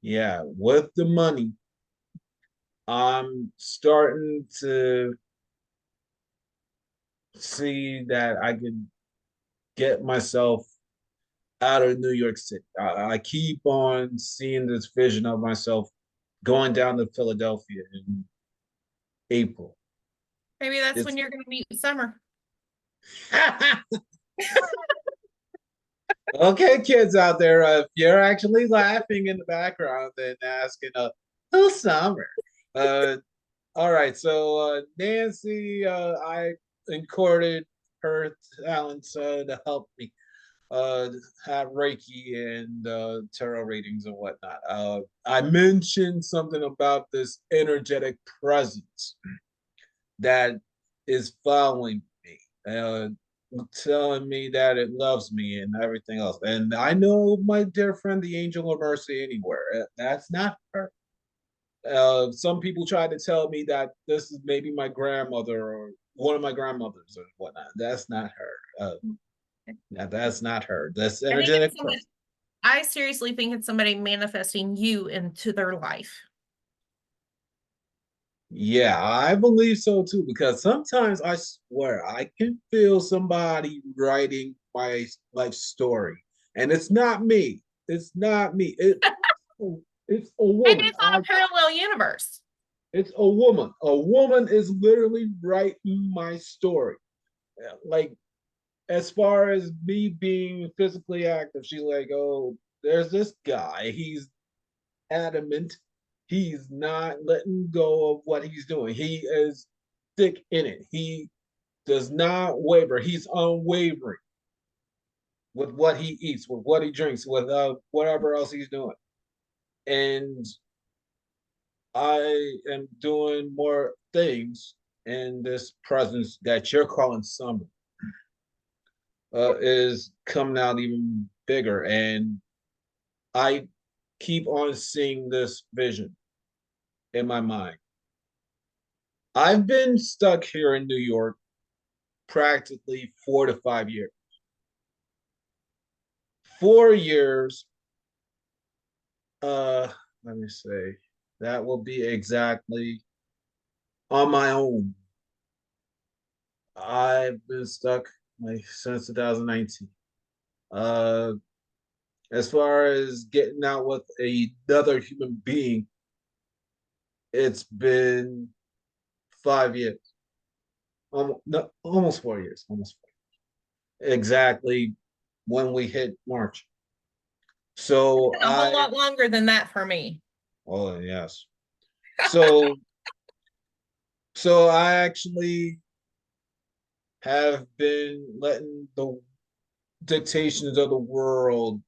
Yeah, with the money, I'm starting to see that I can get myself out of New York City. I keep on seeing this vision of myself going down to Philadelphia in April. Maybe that's when It's you're going to meet Summer. Okay, kids out there, if you're actually laughing in the background and asking, who's Summer? Uh, all right, so Nancy, I courted her talents to help me have Reiki and tarot readings and whatnot. I mentioned something about this energetic presence that is following me, telling me that it loves me and everything else. And I know my dear friend, the angel of mercy, anywhere. That's not her. Some people try to tell me that this is maybe my grandmother or one of my grandmothers or whatnot. That's not her. That's not her. That's I think it's energetic somebody, person. I seriously think it's somebody manifesting you into their life. Yeah, I believe so too, because sometimes I swear I can feel somebody writing my life story. And it's not me. It's not me. It's a Maybe woman. it's on a parallel universe. It's a woman. A woman is literally writing my story. Like, as far as me being physically active, she's like, oh, there's this guy. He's adamant. He's not letting go of what he's doing. He is thick in it. He does not waver. He's unwavering with what he eats, with what he drinks, with whatever else he's doing. And I am doing more things in this presence that you're calling summer is coming out even bigger. And I keep on seeing this vision in my mind. I've been stuck here in New York practically 4 to 5 years. 4 years, uh, let me say, that will be exactly on my own. I've been stuck like since 2019. Uh, as far as getting out with another human being, it's been 5 years, almost, no, almost 4 years, almost 4 years. Exactly when we hit March. So A whole I, lot longer than that for me. oh yes. So so I actually have been letting the dictations of the world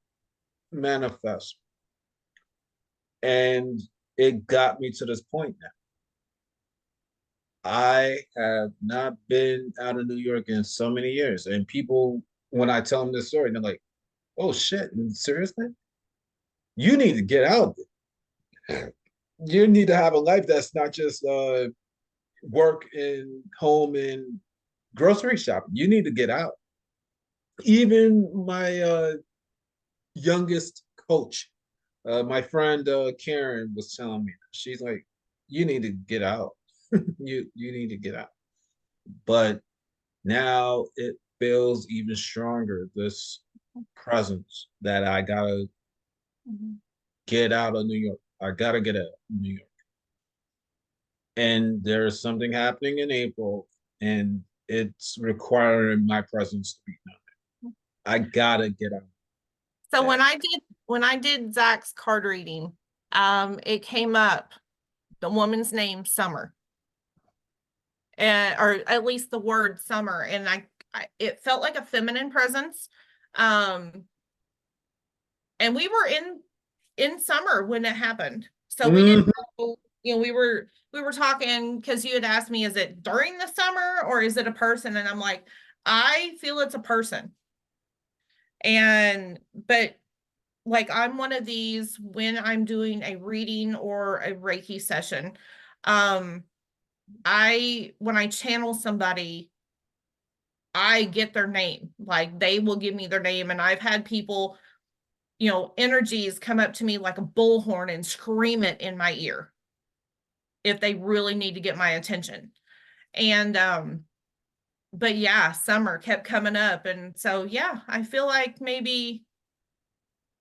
manifest. And it got me to this point now. I have not been out of New York in so many years. And people, when I tell them this story, they're like, oh shit, seriously? You need to get out. You need to have a life that's not just work and home and grocery shopping. You need to get out. Even my youngest coach, my friend Karen was telling me, she's like, you need to get out. You need to get out. But now it feels even stronger, this presence that I gotta get out of New York. I gotta get out of New York. And there's something happening in April, and it's requiring my presence to be known. I gotta get out. So Yeah. when I did Zach's card reading, it came up the woman's name Summer, and or at least the word Summer, and I it felt like a feminine presence. Um, and we were in summer when it happened, so we didn't Mhm. know, you know, we were talking because you had asked me, is it during the summer or is it a person? And I'm like, I feel it's a person. And but like I'm one of these when I'm doing a reading or a Reiki session, um, I when I channel somebody, I get their name. Like they will give me their name, and I've had people, you know, energies come up to me like a bullhorn and scream it in my ear if they really need to get my attention. And but yeah, summer kept coming up, and so yeah, I feel like maybe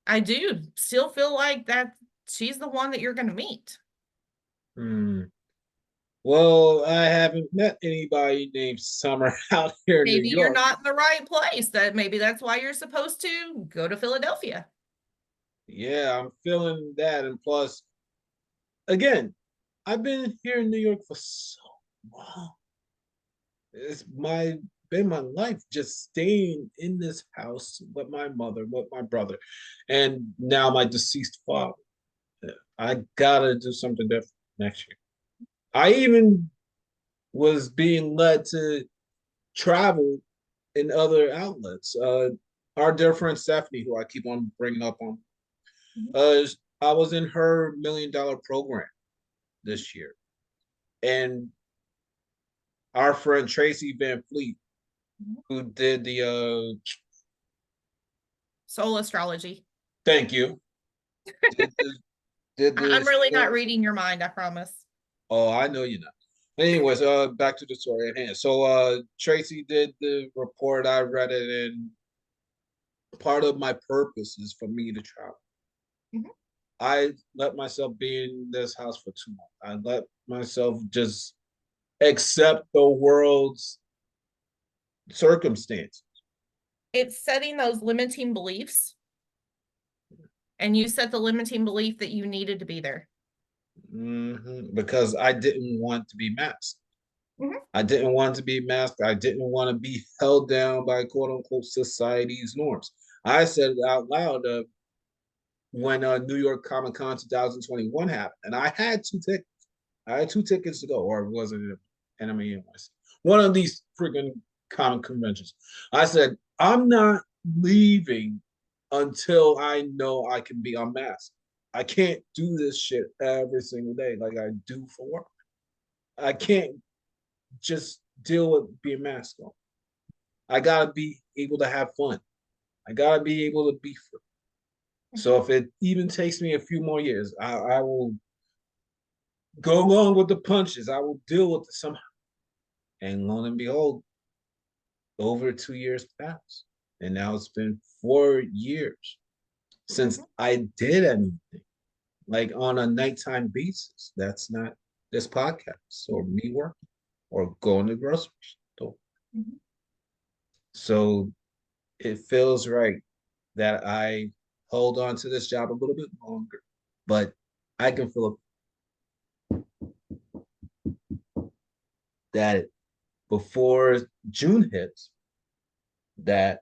I do still feel like that she's the one that you're going to meet. Mm. Well, I haven't met anybody named Summer out here in New Maybe you're York. not in the right place. That maybe that's why you're supposed to go to Philadelphia. Yeah, I'm feeling that. And plus, again, I've been here in New York for so long. It's been my life just staying in this house with my mother, with my brother, and now my deceased father. I gotta do something different next year. I even was being led to travel in other outlets. Our dear friend Stephanie, who I keep on bringing up on, Mhm. uh, I was in her $1 million program this year, and our friend Tracy Van Fleet, Mhm. who did the Soul astrology. thank you, did the did I'm this. really not reading your mind, I promise. Oh, I know you're not. Anyways, back to the story at hand. So, Tracy did the report. I read it, and part of my purpose is for me to travel. Mhm. I let myself be in this house for too long. I let myself just accept the world's circumstances. It's setting those limiting beliefs, and you set the limiting belief that you needed to be there. Because I didn't want to be masked. Mhm. I didn't want to be masked. I didn't want to be held down by quote unquote society's norms. I said it out loud when New York Comic Con 2021 happened, and I had two tickets. I had two tickets to go, or was it Anime NYC? One of these freaking comic conventions. I said, I'm not leaving until I know I can be unmasked. I can't do this shit every single day like I do for work. I can't just deal with being masked on. I gotta be able to have fun. I gotta be able to be free. Mhm. So if it even takes me a few more years, I will go along with the punches. I will deal with it somehow. And lo and behold, over 2 years passed. And now it's been 4 years since Mhm. I did anything like on a nighttime basis. That's not this podcast or me working or going to the grocery store. Mhm. So it feels right that I hold on to this job a little bit longer, but I can feel that before June hits, that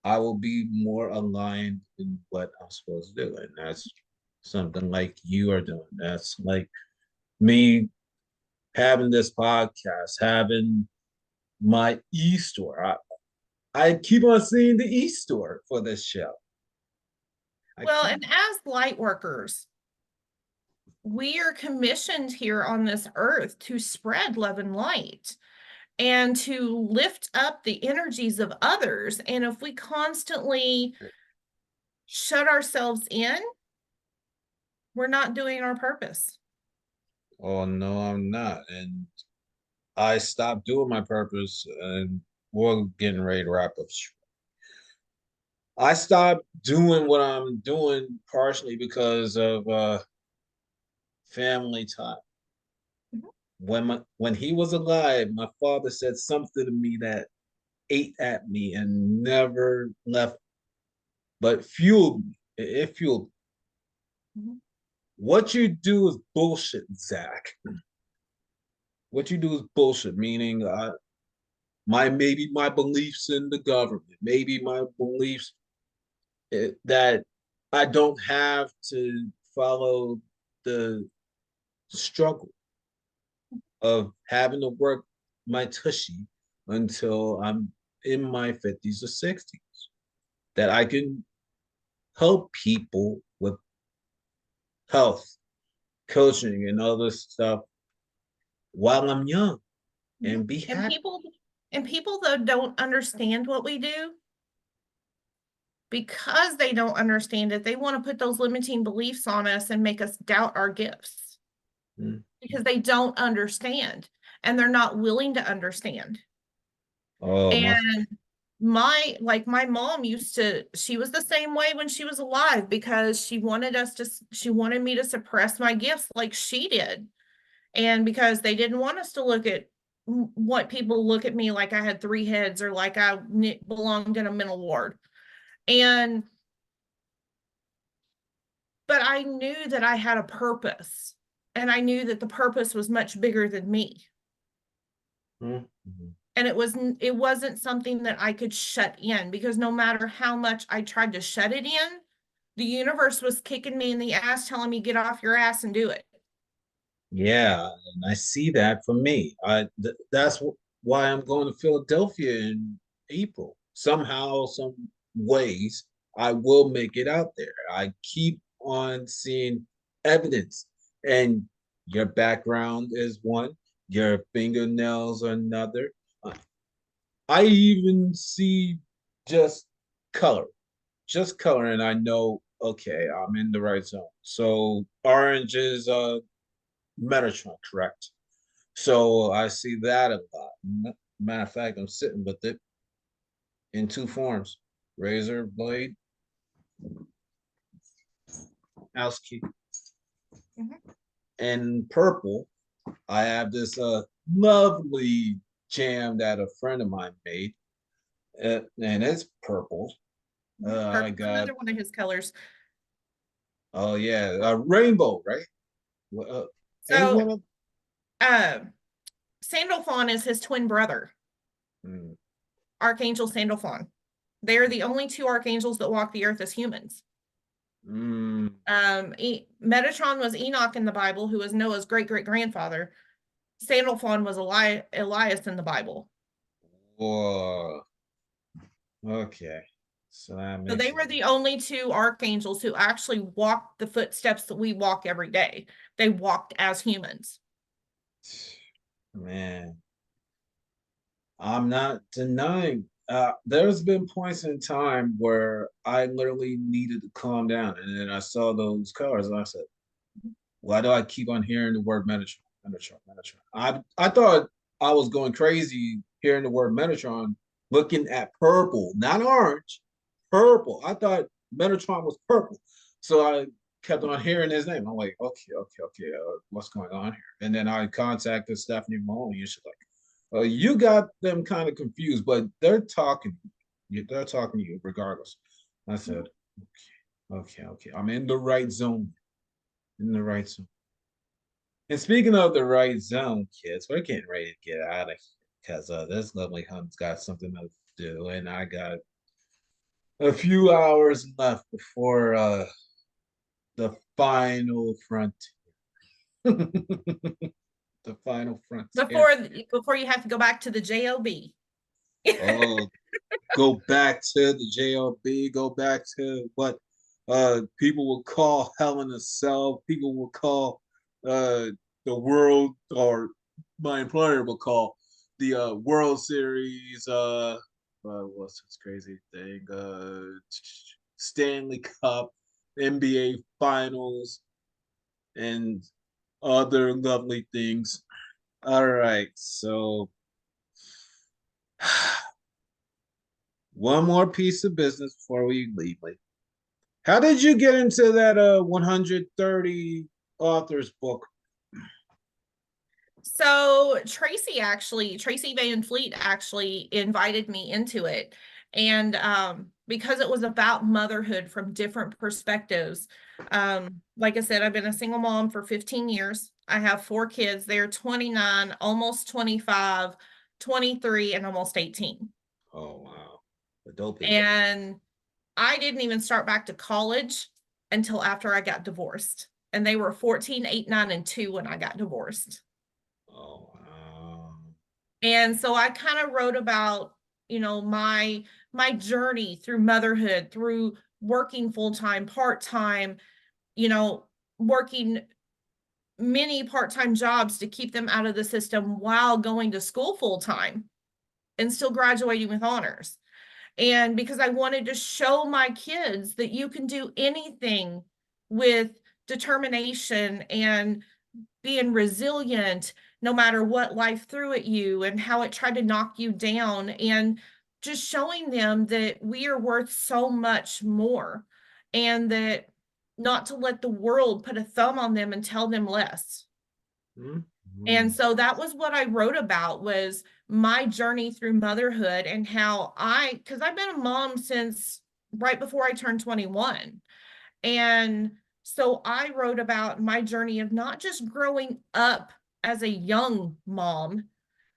I will be more aligned in what I'm supposed to do. And that's something like you are doing. That's like me having this podcast, having my e-store. I keep on seeing the e-store for this show. I Well, keep and as light workers, we are commissioned here on this earth to spread love and light and to lift up the energies of others. And if we constantly shut ourselves in, we're not doing our purpose. oh no, I'm not. And I stopped doing my purpose and we're getting ready to wrap up. I stopped doing what I'm doing partially because of family time. Mhm. When he was alive, my father said something to me that ate at me and never left, but fueled me. It fueled me. Mhm. What you do is bullshit, Zach. What you do is bullshit. Meaning, maybe my beliefs in the government, maybe my beliefs that I don't have to follow the struggle of having to work my tushy until I'm in my 50s or 60s. That I can help people with health, coaching, and other stuff while I'm young Mhm. and be And happy. people though don't understand what we do because they don't understand it. They want to put those limiting beliefs on us and make us doubt our gifts Mm. because they don't understand and they're not willing to understand. Oh, my. And my mom used to, she was the same way when she was alive because she wanted me to suppress my gifts like she did. And because they didn't want us to look at what people look at me like I had 3 heads or like I belonged in a mental ward. And but I knew that I had a purpose, and I knew that the purpose was much bigger than me. Mm-hmm. And it wasn't something that I could shut in, because no matter how much I tried to shut it in, the universe was kicking me in the ass, telling me, get off your ass and do it. Yeah, and I see that for me. That's why I'm going to Philadelphia in April. Somehow, some ways, I will make it out there. I keep on seeing evidence, and your background is one, your fingernails are another. Uh, I even see just color, just color, and I know, okay, I'm in the right zone. So orange is Metatron, correct? So I see that a lot. Matter of fact, I'm sitting with it in two forms: razor blade, house key, Mhm. and purple. I have this lovely jam that a friend of mine made, and it's purple. I Purple's got, another one of his colors. oh yeah, a rainbow, right? Any one So, of uh, Sandalphon is his twin brother, mm, Archangel Sandalphon. They're the only two archangels that walk the earth as humans. mm, Metatron was Enoch in the Bible, who was Noah's great great grandfather. Sandalphon was Elias in the Bible. whoa, okay, so that So they makes it. were the only two archangels who actually walked the footsteps that we walk every day. They walked as humans. Man, I'm not denying. There's been points in time where I literally needed to calm down, and then I saw those colors, and I said, "Why do I keep on hearing the word Metatron, Metatron, Metatron?" I thought I was going crazy hearing the word Metatron, looking at purple, not orange, purple. I thought Metatron was purple, so I kept on hearing his name. I'm like, okay, okay, okay, what's going on here? And then I contacted Stephanie Mahoney, and she's like, you got them kind of confused, but they're talking. They're talking to you regardless. I said, okay, okay, okay. I'm in the right zone. In the right zone. And speaking of the right zone, kids, we're getting ready to get out of here because this lovely hunt's got something to do, and I got a few hours left before the final front. The final frontier. Before you have to go back to the job. Oh, go back to the JLB, go back to what people will call Hell in a Cell, people will call uh the world, or my employer will call the World Series, what's this crazy thing? Stanley Cup, NBA Finals, and other lovely things. All right, so one more piece of business before we leave. Like, how did you get into that 130 authors book? So Tracy Van Fleet actually invited me into it. And because it was about motherhood from different perspectives. Like I said, I've been a single mom for 15 years. I have 4 kids. They're 29, almost 25, 23, and almost 18. Oh wow, adulting. And I didn't even start back to college until after I got divorced. And they were 14, 8, 9, and 2 when I got divorced. Oh wow. And so I kind of wrote about, my journey through motherhood, through working full-time, part-time, you know, working many part-time jobs to keep them out of the system while going to school full-time and still graduating with honors. And because I wanted to show my kids that you can do anything with determination and being resilient no matter what life threw at you and how it tried to knock you down, and just showing them that we are worth so much more, and that not to let the world put a thumb on them and tell them less. Hmm? And so that was what I wrote about, was my journey through motherhood and how because I've been a mom since right before I turned 21. And so I wrote about my journey of not just growing up as a young mom,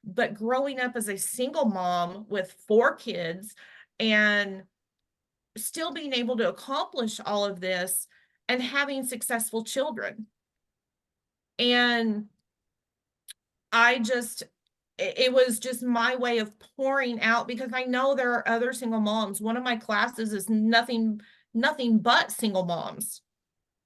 but growing up as a single mom with 4 kids and still being able to accomplish all of this and having successful children. And I just, it was just my way of pouring out, because I know there are other single moms. One of my classes is nothing but single moms.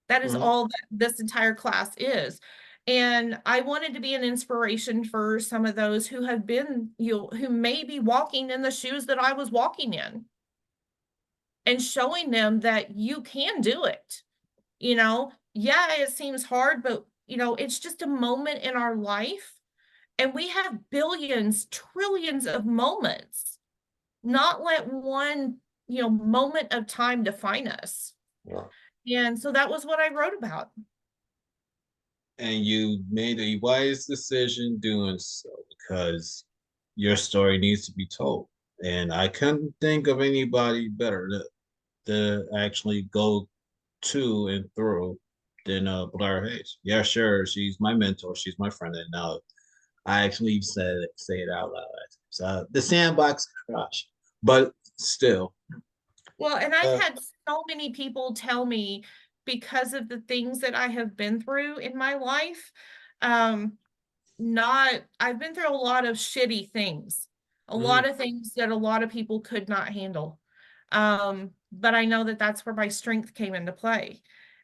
That is Mhm. all that this entire class is. And I wanted to be an inspiration for some of those who have been, who may be walking in the shoes that I was walking in, and showing them that you can do it. Yeah, it seems hard, but it's just a moment in our life. And we have billions, trillions of moments. Not let one, moment of time define us. Yeah. And so that was what I wrote about. And you made a wise decision doing so because your story needs to be told. And I couldn't think of anybody better to actually go to and through than Blair Hayes. Yeah, sure, she's my mentor, she's my friend, and now I actually say it out loud. So the sandbox crush, but still, Well, and I've uh, had so many people tell me, because of the things that I have been through in my life, um, not I've been through a lot of shitty things, a lot mm, of things that a lot of people could not handle. But I know that that's where my strength came into play.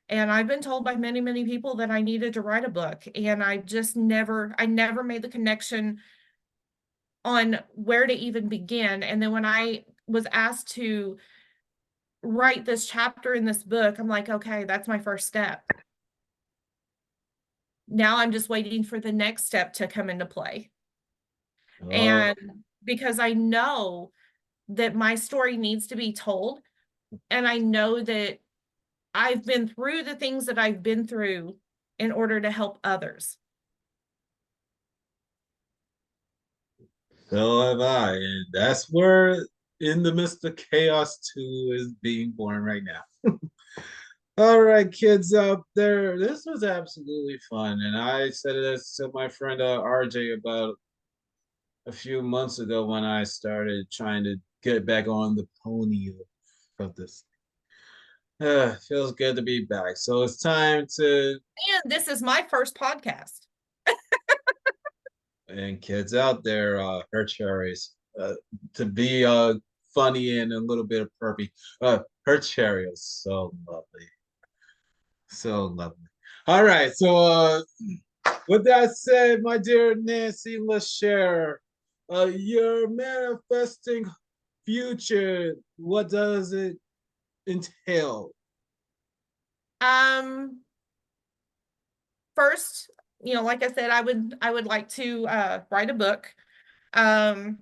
And I've been told by many, many people that I needed to write a book, and I never made the connection on where to even begin. And then when I was asked to write this chapter in this book, I'm like, okay, that's my first step. Now I'm just waiting for the next step to come into play. oh, And because I know that my story needs to be told, and I know that I've been through the things that I've been through in order to help others. so have I, and that's where in the midst of chaos 2 is being born right now. All right, kids out there, this was absolutely fun, and I said this to my friend RJ about a few months ago when I started trying to get back on the pony of this. Feels good to be back. So it's time to, And this is my first podcast. and kids out there, her cherries, to be funny and a little bit of perpy. Her cherry is so lovely, so lovely. All right, so with that said, my dear Nancy Lasher, you're manifesting future. What does it entail? Um, First, like I said, I would like to write a book. Um,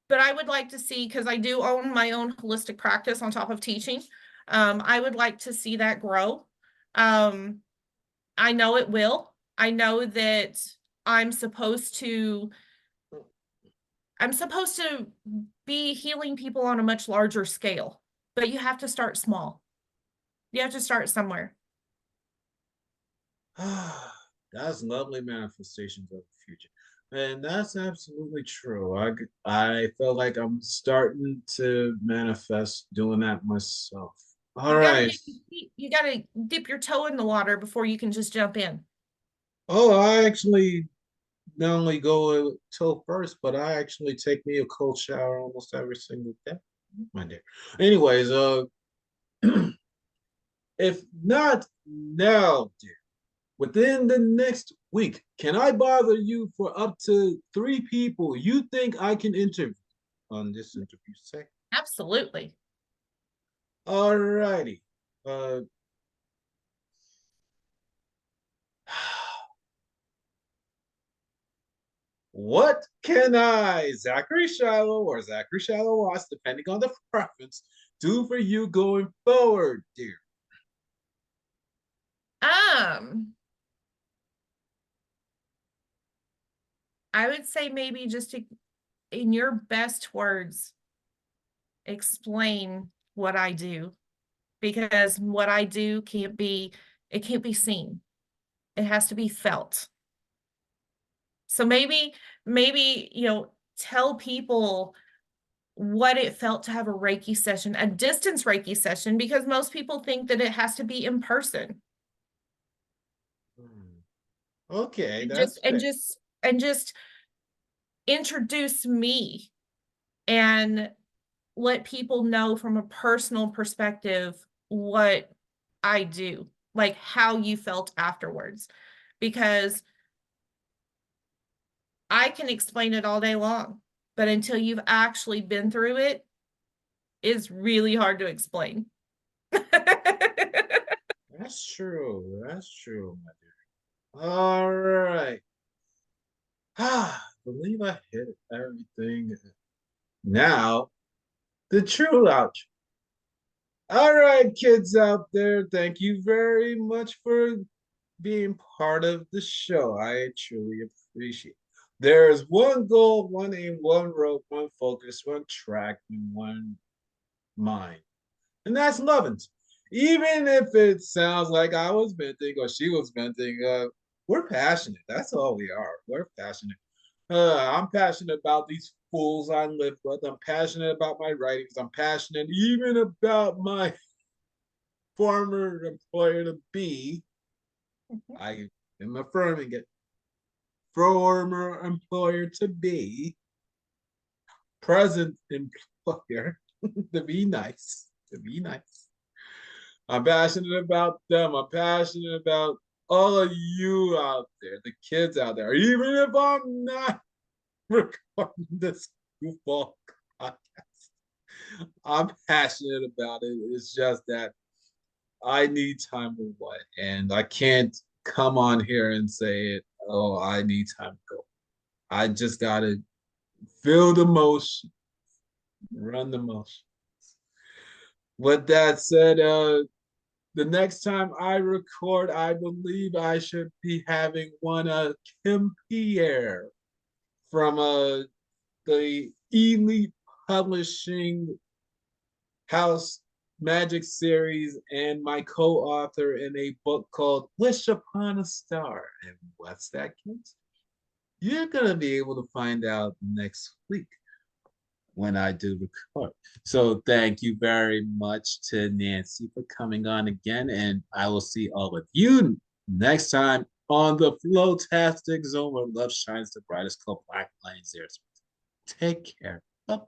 but I would like to see, because I do own my own holistic practice on top of teaching. I would like to see that grow. Um, I know it will. I know that I'm supposed to I'm supposed to be healing people on a much larger scale, but you have to start small. You have to start somewhere. That's lovely manifestations of the future. And that's absolutely true. I feel like I'm starting to manifest doing that myself. All You got to right. dip you got to dip your toe in the water before you can just jump in. Oh, I actually not only go till first, but I actually take me a cold shower almost every single day, my dear. Anyways, if not now, dear, within the next week, can I bother you for up to 3 people you think I can interview on this interview segment? Absolutely. All righty. Uh, what can I, Zachary Shiloh or Zachary Shiloh Ross, depending on the preference, do for you going forward, dear? Um, I would say maybe just to, in your best words, explain what I do, because what I do it can't be seen. It has to be felt. So maybe, tell people what it felt to have a Reiki session, a distance Reiki session, because most people think that it has to be in person. Hmm. Okay, And that's fair. just introduce me and let people know from a personal perspective what I do, like how you felt afterwards. Because I can explain it all day long, but until you've actually been through it, it's really hard to explain. That's true. That's true, my dear. All right. I believe I hit everything. Now, the true outro. All right, kids out there, thank you very much for being part of the show. I truly appreciate it. There is one goal, one aim, one road, one focus, one track, and one mind. And that's loving. Even if it sounds like I was venting or she was venting, we're passionate. That's all we are. We're passionate. I'm passionate about these fools I live with. I'm passionate about my writings. I'm passionate even about my former employer to be. I am affirming it. Former employer to be, present employer to be nice. To be nice. I'm passionate about them. I'm passionate about all of you out there, the kids out there. Even if I'm not recording this goofball podcast, I'm passionate about it. It's just that I need time to what, and I can't come on here and say it. Oh, I need time to go. I just gotta feel the motion, run the motion. With that said, the next time I record, I believe I should be having one Kim Pierre from the Elite Publishing House Magic series and my co-author in a book called Wish Upon a Star. And what's that, kids? You're gonna be able to find out next week when I do record. So thank you very much to Nancy for coming on again, and I will see all of you next time on the Flowtastic Zone where love shines the brightest called Black Lions. Take care. Bye-bye.